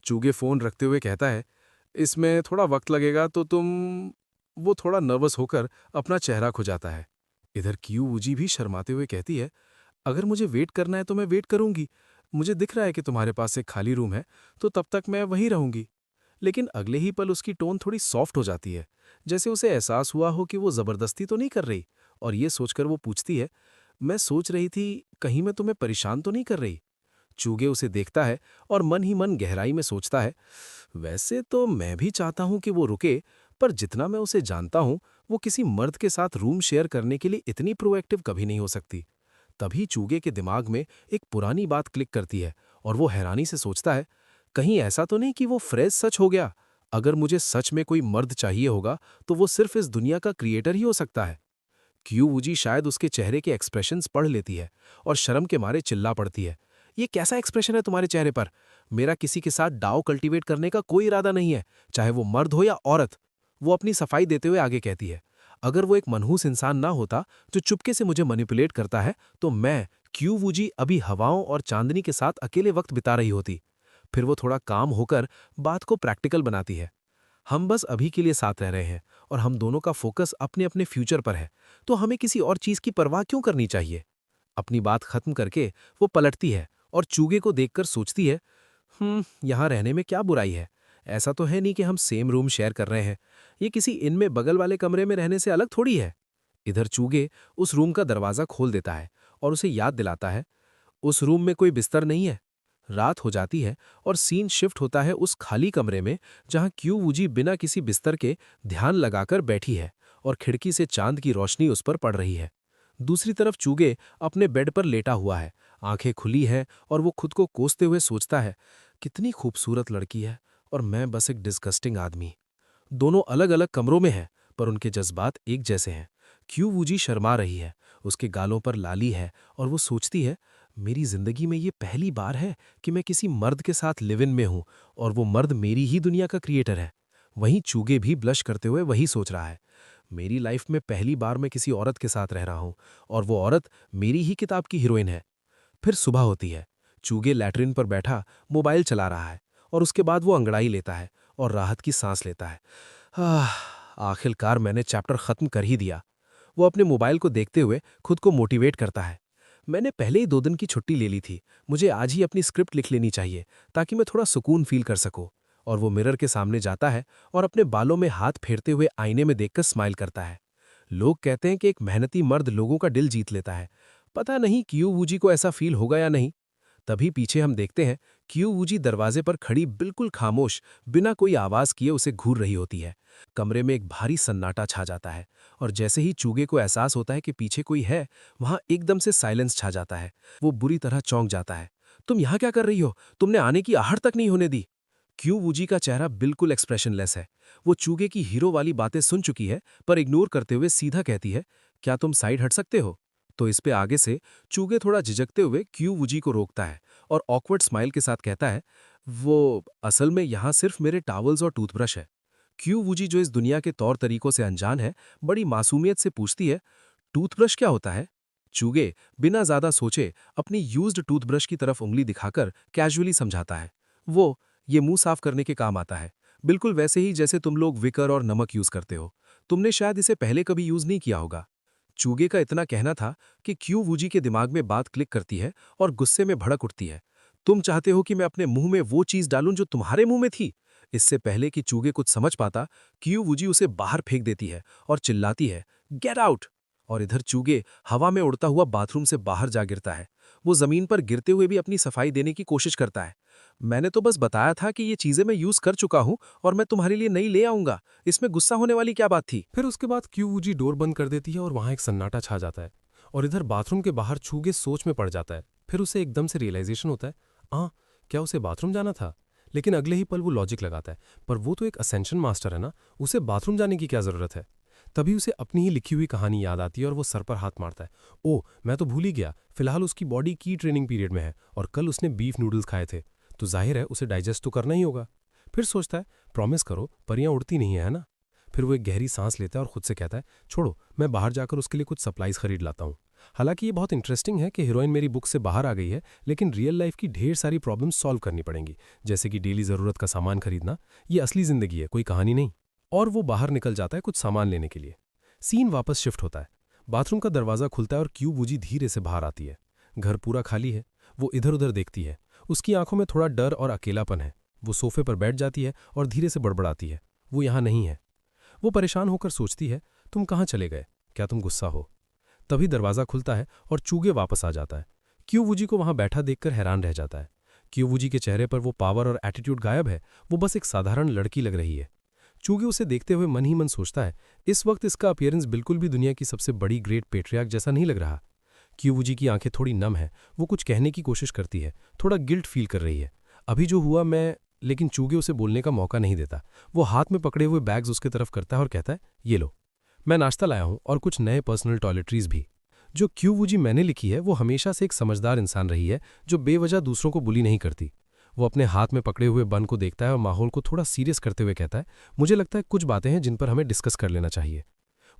चूगे फोन रखते हुए कहता है, इसमें थोड़ा वक्त लगेगा तो तुम। वो थोड़ा नर्वस होकर अपना चेहरा खुजाता है। इधर क्यूवूजी भी शर्माते हुए कहती है, अगर मुझे वेट करना है तो मैं वेट करूंगी। मुझे दिख रहा है कि तुम्हारे पास एक खाली रूम है, तो तब तक मैं वहीं रहूंगी। लेकिन अगले ही पल उसकी टोन थोड़ी सॉफ्ट हो जाती है, जैसे उसे एहसास हुआ हो कि वो जबरदस्ती तो नहीं कर रही। और ये सोचकर वो पूछती है, मैं सोच रही थी कहीं मैं तुम्हें परेशान तो नहीं कर रही? चूगे उसे देखता है और मन ही मन गहराई में सोचता है, वैसे तो मैं भी चाहता हूं कि वो रुके, पर जितना मैं उसे जानता हूं वो किसी मर्द के साथ रूम शेयर करने के लिए इतनी प्रोएक्टिव कभी नहीं हो सकती। तभी चूगे के दिमाग में एक पुरानी बात क्लिक करती है और वो हैरानी से सोचता है, कहीं ऐसा तो नहीं कि वो फ्रेज सच हो गया? अगर मुझे सच में कोई मर्द चाहिए होगा तो वो सिर्फ इस दुनिया का क्रिएटर ही हो सकता है। क्यूवूजी शायद उसके चेहरे के एक्सप्रेशंस पढ़ लेती है और शर्म के मारे चिल्ला पड़ती है, ये कैसा एक्सप्रेशन है तुम्हारे चेहरे पर? मेरा किसी के साथ डाव कल्टीवेट करने का कोई इरादा नहीं है, चाहे वो मर्द हो या औरत। वो अपनी सफाई देते हुए आगे कहती है, अगर वो एक मनहूस इंसान ना होता जो चुपके से मुझे मैनिपुलेट करता है, तो मैं क्यूवूजी अभी हवाओं और चांदनी के साथ अकेले वक्त बिता रही होती। फिर वो थोड़ा काम होकर बात को प्रैक्टिकल बनाती है, हम बस अभी के लिए साथ रह रहे हैं और हम दोनों का फोकस अपने अपने फ्यूचर पर है, तो हमें किसी और चीज की परवाह क्यों करनी चाहिए? अपनी बात खत्म करके वो पलटती है और चूगे को देखकर सोचती है, यहाँ रहने में क्या बुराई है? ऐसा तो है नहीं कि हम सेम रूम शेयर कर रहे हैं। ये किसी इनमें बगल वाले कमरे में रहने से अलग थोड़ी है। इधर चूगे उस रूम का दरवाजा खोल देता है और उसे याद दिलाता है, उस रूम में कोई बिस्तर नहीं है। रात हो जाती है और सीन शिफ्ट होता है उस खाली कमरे में जहां क्यूवूजी बिना किसी बिस्तर के ध्यान लगाकर बैठी है और खिड़की से चांद की रोशनी उस पर पड़ रही है। दूसरी तरफ चूगे अपने बेड पर लेटा हुआ है, आंखें खुली हैं और वो खुद को कोसते हुए सोचता है, कितनी खूबसूरत लड़की है और मैं बस एक डिस्गस्टिंग आदमी। दोनों अलग अलग कमरों में हैं, पर उनके जज्बात एक जैसे हैं। क्यूवूजी शर्मा रही है, उसके गालों पर लाली है और वो सोचती है, मेरी जिंदगी में ये पहली बार है कि मैं किसी मर्द के साथ लिव इन में हूं और वो मर्द मेरी ही दुनिया का क्रिएटर है। वहीं चूगे भी ब्लश करते हुए वही सोच रहा है, मेरी लाइफ में पहली बार मैं किसी औरत के साथ रह रहा हूं और वो औरत मेरी ही किताब की हीरोइन है। फिर सुबह होती है। चूगे लैट्रिन पर बैठा मोबाइल चला रहा है और उसके बाद वो अंगड़ाई लेता है और राहत की सांस लेता है। आखिरकार मैंने चैप्टर खत्म कर ही दिया। वो अपने मोबाइल को देखते हुए खुद को मोटिवेट करता है, मैंने पहले ही 2 दिन की छुट्टी ले ली थी, मुझे आज ही अपनी स्क्रिप्ट लिख लेनी चाहिए ताकि मैं थोड़ा सुकून फील कर सकूं। और वो मिरर के सामने जाता है और अपने बालों में हाथ फेरते हुए आईने में देखकर स्माइल करता है। लोग कहते हैं कि एक मेहनती मर्द लोगों का दिल जीत लेता है। पता नहीं क्यूवूजी को ऐसा फील होगा या नहीं। तभी पीछे हम देखते हैं क्यूवूजी दरवाजे पर खड़ी बिल्कुल खामोश, बिना कोई आवाज किए उसे घूर रही होती है। कमरे में एक भारी सन्नाटा छा जाता है और जैसे ही चूगे को एहसास होता है कि पीछे कोई है, वहां एकदम से साइलेंस छा जाता है। वो बुरी तरह चौंक जाता है। तुम यहाँ क्या कर रही हो? तुमने आने की आहट तक नहीं होने दी। क्यूवूजी का चेहरा बिल्कुल एक्सप्रेशनलेस है। वो चूगे की हीरो वाली बातें सुन चुकी है, पर इग्नोर करते हुए सीधा कहती है, क्या तुम साइड हट सकते हो? तो इस पे आगे से चूगे थोड़ा झिझकते हुए क्यूवूजी को रोकता है और ऑकवर्ड स्माइल के साथ कहता है, वो असल में यहाँ सिर्फ मेरे टॉवल्स और टूथब्रश है। क्यूवूजी, जो इस दुनिया के तौर तरीकों से अनजान है, बड़ी मासूमियत से पूछती है, टूथब्रश क्या होता है? चूगे बिना ज्यादा सोचे अपनी यूज्ड टूथब्रश की तरफ उंगली दिखाकर कैजुअली समझाता है, वो ये मुंह साफ करने के काम आता है, बिल्कुल वैसे ही जैसे तुम लोग विकर और नमक यूज करते हो। तुमने शायद इसे पहले कभी यूज नहीं किया होगा। चूगे का इतना कहना था कि क्यूवूजी के दिमाग में बात क्लिक करती है और गुस्से में भड़क उठती है। तुम चाहते हो कि मैं अपने मुंह में वो चीज डालूं जो तुम्हारे मुंह में थी? इससे पहले कि चूगे कुछ समझ पाता, क्यूवूजी उसे बाहर फेंक देती है और चिल्लाती है, गेट आउट! और इधर चूगे हवा में उड़ता हुआ बाथरूम से बाहर जा गिरता है। वो जमीन पर गिरते हुए भी अपनी सफाई देने की कोशिश करता है। मैंने तो बस बताया था कि ये चीजें मैं यूज कर चुका हूं और मैं तुम्हारे लिए नई ले आऊंगा। इसमें गुस्सा होने वाली क्या बात थी? फिर उसके बाद क्यूवूजी डोर बंद कर देती है और वहां एक सन्नाटा छा जाता है। और इधर बाथरूम के बाहर चूगे सोच में पड़ जाता है। फिर उसे एकदम से रियलाइजेशन होता है, क्या उसे बाथरूम जाना था? लेकिन अगले ही पल वो लॉजिक लगाता है, पर वो तो एक असेंशन मास्टर है ना, उसे बाथरूम जाने की क्या जरूरत है? तभी उसे अपनी ही लिखी हुई कहानी याद आती है और वो सर पर हाथ मारता है। ओह, मैं तो भूल ही गया, फिलहाल उसकी बॉडी की ट्रेनिंग पीरियड में है और कल उसने बीफ नूडल्स खाए थे, तो जाहिर है उसे डाइजेस्ट तो करना ही होगा। फिर सोचता है, प्रॉमिस करो परियां उड़ती नहीं है ना? फिर वो एक गहरी सांस लेता है और खुद से कहता है, छोड़ो, मैं बाहर जाकर उसके लिए कुछ सप्लाईज खरीद लाता हूँ। हालांकि ये बहुत इंटरेस्टिंग है कि हीरोइन मेरी बुक से बाहर आ गई है, लेकिन रियल लाइफ की ढेर सारी प्रॉब्लम्स सॉल्व करनी पड़ेंगी, जैसे कि डेली ज़रूरत का सामान खरीदना। ये असली जिंदगी है, कोई कहानी नहीं। और वो बाहर निकल जाता है कुछ सामान लेने के लिए। सीन वापस शिफ्ट होता है। बाथरूम का दरवाज़ा खुलता है और क्यूवूजी धीरे से बाहर आती है। घर पूरा खाली है। वो इधर उधर देखती है। उसकी आंखों में थोड़ा डर और अकेलापन है। वो सोफे पर बैठ जाती है और धीरे से बड़बड़ाती है, वो यहाँ नहीं है। वो परेशान होकर सोचती है, तुम कहाँ चले गए? क्या तुम गुस्सा हो? तभी दरवाज़ा खुलता है और चूगे वापस आ जाता है। क्यूवूजी को वहां बैठा देखकर हैरान रह जाता है। क्यूवूजी के चेहरे पर वो पावर और एटीट्यूड गायब है, वो बस एक साधारण लड़की लग रही है। चूगे उसे देखते हुए मन ही मन सोचता है, इस वक्त इसका अपीयरेंस बिल्कुल भी दुनिया की सबसे बड़ी ग्रेट पेट्रियार्क जैसा नहीं लग रहा। क्यूवूजी की आंखें थोड़ी नम है, वो कुछ कहने की कोशिश करती है, थोड़ा गिल्ट फील कर रही है, अभी जो हुआ मैं। लेकिन चूगे उसे बोलने का मौका नहीं देता। वो हाथ में पकड़े हुए बैग्स उसके तरफ करता है और कहता है, ये लो, मैं नाश्ता लाया हूं और कुछ नए पर्सनल टॉयलेटरीज भी। जो क्यूवूजी मैंने लिखी है वो हमेशा से एक समझदार इंसान रही है, जो बेवजह दूसरों को बुली नहीं करती। वो अपने हाथ में पकड़े हुए बन को देखता है और माहौल को थोड़ा सीरियस करते हुए कहता है, मुझे लगता है कुछ बातें हैं जिन पर हमें डिस्कस कर लेना चाहिए।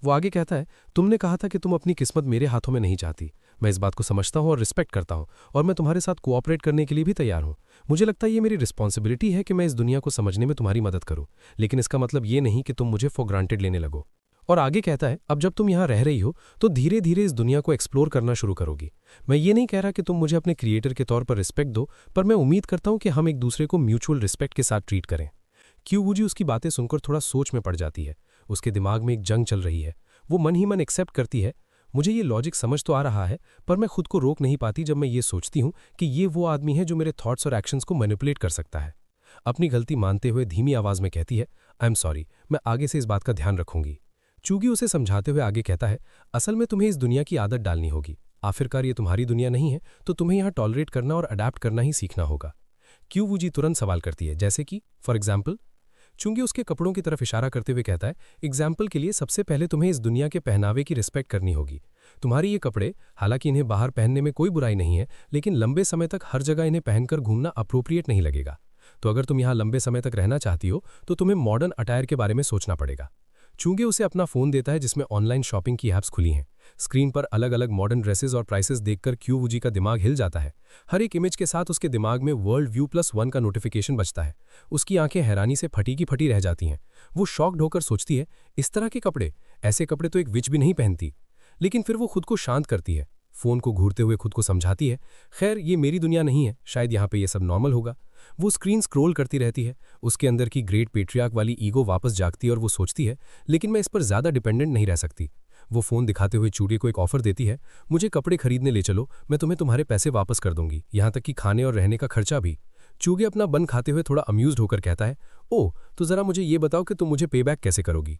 वो आगे कहता है, तुमने कहा था कि तुम अपनी किस्मत मेरे हाथों में नहीं चाहती। मैं इस बात को समझता हूं और रिस्पेक्ट करता हूं, और मैं तुम्हारे साथ कोऑपरेट करने के लिए भी तैयार हूं। मुझे लगता है ये मेरी रिस्पॉन्सिबिलिटी है कि मैं इस दुनिया को समझने में तुम्हारी मदद करूं, लेकिन इसका मतलब ये नहीं कि तुम मुझे फॉर ग्रांटेड लेने लगो। और आगे कहता है, अब जब तुम यहाँ रह रही हो तो धीरे धीरे इस दुनिया को एक्सप्लोर करना शुरू करोगी। मैं ये नहीं कह रहा कि तुम मुझे अपने क्रिएटर के तौर पर रिस्पेक्ट दो, पर मैं उम्मीद करता हूँ कि हम एक दूसरे को म्यूचुअल रिस्पेक्ट के साथ ट्रीट करें। क्यूवूजी उसकी बातें सुनकर थोड़ा सोच में पड़ जाती है। उसके दिमाग में एक जंग चल रही है। वो मन ही मन एक्सेप्ट करती है, मुझे ये लॉजिक समझ तो आ रहा है, पर मैं खुद को रोक नहीं पाती जब मैं ये सोचती हूँ कि ये वो आदमी है जो मेरे थॉट्स और एक्शंस को मैनिपुलेट कर सकता है। अपनी गलती मानते हुए धीमी आवाज में कहती है, आई एम सॉरी, मैं आगे से इस बात का ध्यान रखूंगी। चूगी उसे समझाते हुए आगे कहता है, असल में तुम्हें इस दुनिया की आदत डालनी होगी। आखिरकार ये तुम्हारी दुनिया नहीं है, तो तुम्हें यहाँ टॉलरेट करना और अडैप्ट करना ही सीखना होगा। क्यूवूजी तुरंत सवाल करती है, जैसे कि फॉर एग्जाम्पल? चूंकि उसके कपड़ों की तरफ इशारा करते हुए कहता है, एग्जाम्पल के लिए सबसे पहले तुम्हें इस दुनिया के पहनावे की रिस्पेक्ट करनी होगी। तुम्हारी ये कपड़े, हालांकि इन्हें बाहर पहनने में कोई बुराई नहीं है, लेकिन लंबे समय तक हर जगह इन्हें पहनकर घूमना अप्रोप्रिएट नहीं लगेगा। तो अगर तुम यहाँ लंबे समय तक रहना चाहती हो तो तुम्हें मॉडर्न अटायर के बारे में सोचना पड़ेगा। चूंकि उसे अपना फोन देता है जिसमें ऑनलाइन शॉपिंग की ऐप्स खुली हैं। स्क्रीन पर अलग अलग मॉडर्न ड्रेसेस और प्राइसेस देखकर क्यूवूजी का दिमाग हिल जाता है। हर एक इमेज के साथ उसके दिमाग में वर्ल्ड व्यू +1 का नोटिफिकेशन बजता है। उसकी आंखें हैरानी से फटी की फटी रह जाती हैं। वो शॉक्ड होकर सोचती है, इस तरह के कपड़े, ऐसे कपड़े तो एक विच भी नहीं पहनती। लेकिन फिर वो खुद को शांत करती है। फ़ोन को घूरते हुए खुद को समझाती है, खैर ये मेरी दुनिया नहीं है, शायद यहाँ पे ये सब नॉर्मल होगा। वो स्क्रीन स्क्रॉल करती रहती है, उसके अंदर की ग्रेट पेट्रियार्क वाली ईगो वापस जागती है और वो सोचती है, लेकिन मैं इस पर ज़्यादा डिपेंडेंट नहीं रह सकती। वो फ़ोन दिखाते हुए चूगे को एक ऑफर देती है, मुझे कपड़े खरीदने ले चलो, मैं तुम्हें तुम्हारे पैसे वापस कर दूंगी, यहाँ तक कि खाने और रहने का खर्चा भी। चूगे अपना बन खाते हुए थोड़ा अम्यूज्ड होकर कहता है, ओह तो ज़रा मुझे ये बताओ कि तुम मुझे पे बैक कैसे करोगी।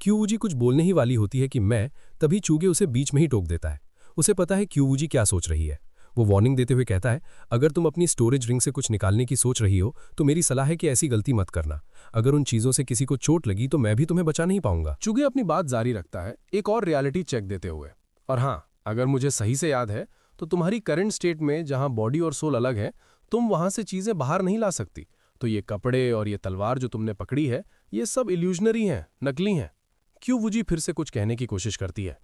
क्यूवूजी कुछ बोलने ही वाली होती है कि मैं, तभी चूगे उसे बीच में ही टोक देता है। उसे पता है क्यूवूजी क्या सोच रही है। वो वार्निंग देते हुए कहता है, अगर तुम अपनी स्टोरेज रिंग से कुछ निकालने की सोच रही हो तो मेरी सलाह है कि ऐसी गलती मत करना। अगर उन चीज़ों से किसी को चोट लगी तो मैं भी तुम्हें बचा नहीं पाऊंगा। चूगे अपनी बात जारी रखता है, एक और रियलिटी चेक देते हुए, और हाँ, अगर मुझे सही से याद है तो तुम्हारी करंट स्टेट में जहां बॉडी और सोल अलग है, तुम वहां से चीजें बाहर नहीं ला सकती। तो ये कपड़े और ये तलवार जो तुमने पकड़ी है, ये सब इल्यूजनरी हैं, नकली हैं। क्यूवूजी फिर से कुछ कहने की कोशिश करती है,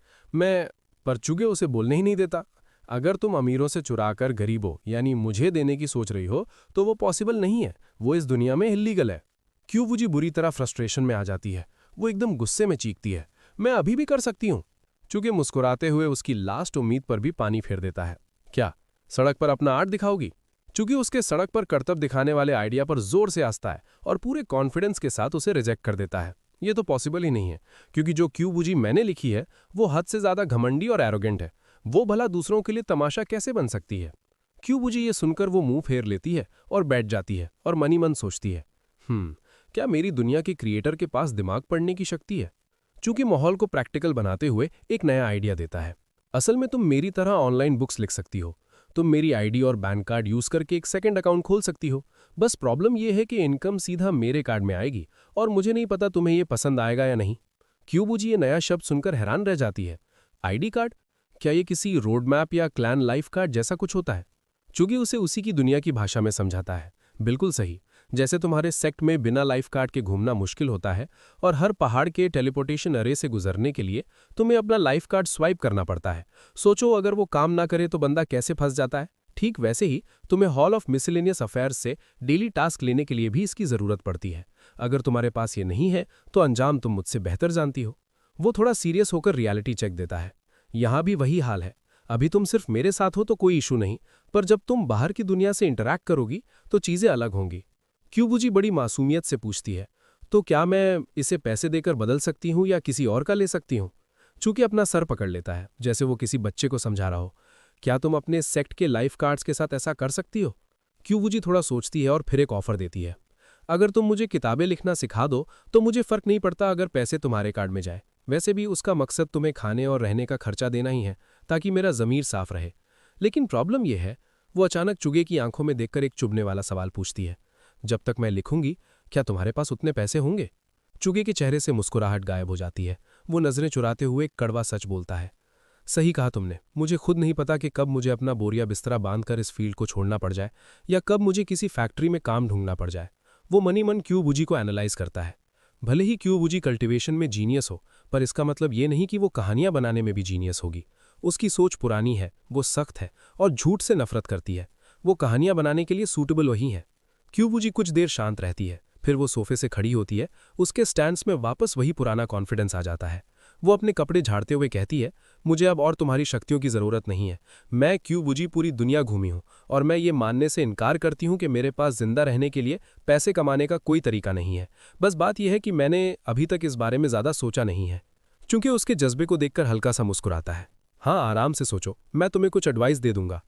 पर चूगे उसे बोलने ही नहीं देता। अगर तुम अमीरों से चुराकर गरीबों यानी मुझे देने की सोच रही हो तो वो पॉसिबल नहीं है, वो इस दुनिया में इल्लीगल है। क्यूवूजी बुरी तरह फ्रस्ट्रेशन में आ जाती है, वो एकदम गुस्से में चीखती है, मैं अभी भी कर सकती हूँ। चूंकि मुस्कुराते हुए उसकी लास्ट उम्मीद पर भी पानी फेर देता है, क्या सड़क पर अपना आर्ट दिखाओगी? चूंकि उसके सड़क पर करतब दिखाने वाले आइडिया पर जोर से आस्था है और पूरे कॉन्फिडेंस के साथ उसे रिजेक्ट कर देता है। ये तो पॉसिबल ही नहीं है, क्योंकि जो क्यूवूजी मैंने लिखी है वो हद से ज्यादा घमंडी और एरोगेंट है। वो भला दूसरों के लिए तमाशा कैसे बन सकती है? क्यूवूजी ये सुनकर वो मुंह फेर लेती है और बैठ जाती है और मनी मन सोचती है, क्या मेरी दुनिया के क्रिएटर के पास दिमाग पढ़ने की शक्ति है? चूंकि माहौल को प्रैक्टिकल बनाते हुए एक नया आइडिया देता है, असल में तुम मेरी तरह ऑनलाइन बुक्स लिख सकती हो, तुम मेरी आईडी और पैन कार्ड यूज करके एक सेकंड अकाउंट खोल सकती हो। बस प्रॉब्लम यह है कि इनकम सीधा मेरे कार्ड में आएगी और मुझे नहीं पता तुम्हें यह पसंद आएगा या नहीं। क्यूवूजी ये नया शब्द सुनकर हैरान रह जाती है, आईडी कार्ड? क्या ये किसी रोड मैप या क्लैन लाइफ कार्ड जैसा कुछ होता है? चूंकि उसे उसी की दुनिया की भाषा में समझाता है, बिल्कुल सही, जैसे तुम्हारे सेक्ट में बिना लाइफ कार्ड के घूमना मुश्किल होता है और हर पहाड़ के टेलीपोर्टेशन अरे से गुजरने के लिए तुम्हें अपना लाइफ कार्ड स्वाइप करना पड़ता है। सोचो अगर वो काम ना करे तो बंदा कैसे फंस जाता है। ठीक वैसे ही तुम्हें हॉल ऑफ मिसलेनियस अफेयर्स से डेली टास्क लेने के लिए भी इसकी जरूरत पड़ती है। अगर तुम्हारे पास ये नहीं है तो अंजाम तुम मुझसे बेहतर जानती हो। वो थोड़ा सीरियस होकर रियलिटी चेक देता है, यहां भी वही हाल है। अभी तुम सिर्फ मेरे साथ हो तो कोई इशू नहीं, पर जब तुम बाहर की दुनिया से इंटरैक्ट करोगी तो चीजें अलग होंगी। क्यूवूजी बड़ी मासूमियत से पूछती है, तो क्या मैं इसे पैसे देकर बदल सकती हूँ या किसी और का ले सकती हूँ? चूंकि अपना सर पकड़ लेता है जैसे वो किसी बच्चे को समझा रहा हो, क्या तुम अपने सेक्ट के लाइफ कार्ड्स के साथ ऐसा कर सकती हो? क्यूवूजी थोड़ा सोचती है और फिर एक ऑफर देती है, अगर तुम मुझे किताबें लिखना सिखा दो तो मुझे फर्क नहीं पड़ता अगर पैसे तुम्हारे कार्ड में जाए। वैसे भी उसका मकसद तुम्हें खाने और रहने का खर्चा देना ही है ताकि मेरा ज़मीर साफ रहे। लेकिन प्रॉब्लम यह है, वो अचानक चूगे की आंखों में देखकर एक चुभने वाला सवाल पूछती है, जब तक मैं लिखूंगी क्या तुम्हारे पास उतने पैसे होंगे? चूगे के चेहरे से मुस्कुराहट गायब हो जाती है। वो नजरें चुराते हुए एक कड़वा सच बोलता है, सही कहा तुमने, मुझे खुद नहीं पता कि कब मुझे अपना बोरिया बिस्तरा बांधकर इस फील्ड को छोड़ना पड़ जाए या कब मुझे किसी फैक्ट्री में काम ढूंढना पड़ जाए। वो मनी मन क्यूवूजी को एनालाइज करता है। भले ही क्यूवूजी कल्टीवेशन में जीनियस हो, पर इसका मतलब ये नहीं कि वो कहानियां बनाने में भी जीनियस होगी। उसकी सोच पुरानी है, वो सख्त है और झूठ से नफरत करती है। वो कहानियां बनाने के लिए सूटेबल वही है। क्यूवूजी कुछ देर शांत रहती है, फिर वो सोफे से खड़ी होती है। उसके स्टैंड्स में वापस वही पुराना कॉन्फिडेंस आ जाता है। वो अपने कपड़े झाड़ते हुए कहती है, मुझे अब और तुम्हारी शक्तियों की जरूरत नहीं है। मैं क्यूवूजी पूरी दुनिया घूमी हूं और मैं ये मानने से इनकार करती हूं कि मेरे पास जिंदा रहने के लिए पैसे कमाने का कोई तरीका नहीं है। बस बात यह है कि मैंने अभी तक इस बारे में ज्यादा सोचा नहीं है। चूंकि उसके जज्बे को देखकर हल्का सा मुस्कुराता है, हाँ आराम से सोचो, मैं तुम्हें कुछ एडवाइस दे दूंगा।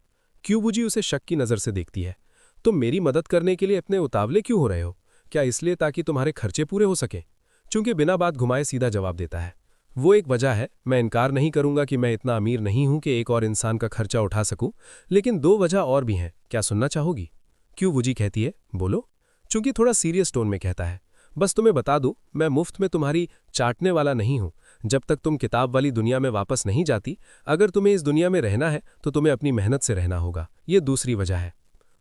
क्यूवूजी उसे शक की नजर से देखती है, तुम मेरी मदद करने के लिए इतने उतावले क्यों हो रहे हो? क्या इसलिए ताकि तुम्हारे खर्चे पूरे हो सके? चूंकि बिना बात घुमाए सीधा जवाब देता है, वो एक वजह है, मैं इनकार नहीं करूंगा कि मैं इतना अमीर नहीं हूं कि एक और इंसान का खर्चा उठा सकूं, लेकिन 2 वजह और भी हैं, क्या सुनना चाहोगी? क्यूवूजी कहती है, बोलो। चूंकि थोड़ा सीरियस टोन में कहता है, बस तुम्हें बता दूं, मैं मुफ्त में तुम्हारी चाटने वाला नहीं हूं। जब तक तुम किताब वाली दुनिया में वापस नहीं जाती, अगर तुम्हें इस दुनिया में रहना है तो तुम्हें अपनी मेहनत से रहना होगा। ये दूसरी वजह है।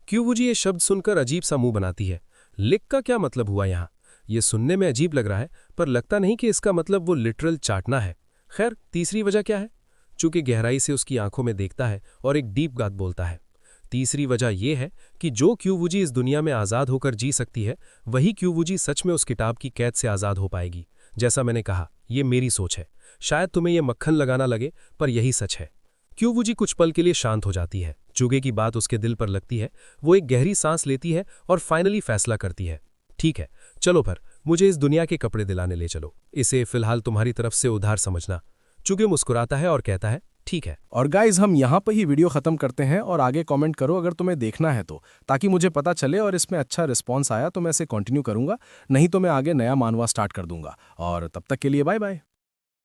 क्यूवूजी ये शब्द सुनकर अजीब सा मुंह बनाती है, लिक का क्या मतलब हुआ यहाँ? ये सुनने में अजीब लग रहा है, पर लगता नहीं कि इसका मतलब वो लिटरल चाटना है। खैर, तीसरी वजह क्या है? चूंकि गहराई से उसकी आंखों में देखता है और एक डीप बात बोलता है, तीसरी वजह यह है कि जो क्यूवूजी इस दुनिया में आज़ाद होकर जी सकती है, वही क्यूवूजी सच में उस किताब की कैद से आज़ाद हो पाएगी। जैसा मैंने कहा, ये मेरी सोच है। शायद तुम्हें यह मक्खन लगाना लगे, पर यही सच है। क्यूवूजी कुछ पल के लिए शांत हो जाती है। चूगे की बात उसके दिल पर लगती है। वो एक गहरी सांस लेती है और फाइनली फैसला करती है, ठीक है, चलो फिर मुझे इस दुनिया के कपड़े दिलाने ले चलो। इसे फिलहाल तुम्हारी तरफ से उधार समझना। चूगे मुस्कुराता है और कहता है, ठीक है। और गाइज हम यहाँ पर ही वीडियो खत्म करते हैं और आगे कमेंट करो अगर तुम्हें देखना है तो, ताकि मुझे पता चले और इसमें अच्छा रिस्पॉन्स आया तो मैं इसे कंटिन्यू करूंगा, नहीं तो मैं आगे नया मानवा स्टार्ट कर दूंगा। और तब तक के लिए बाय बाय।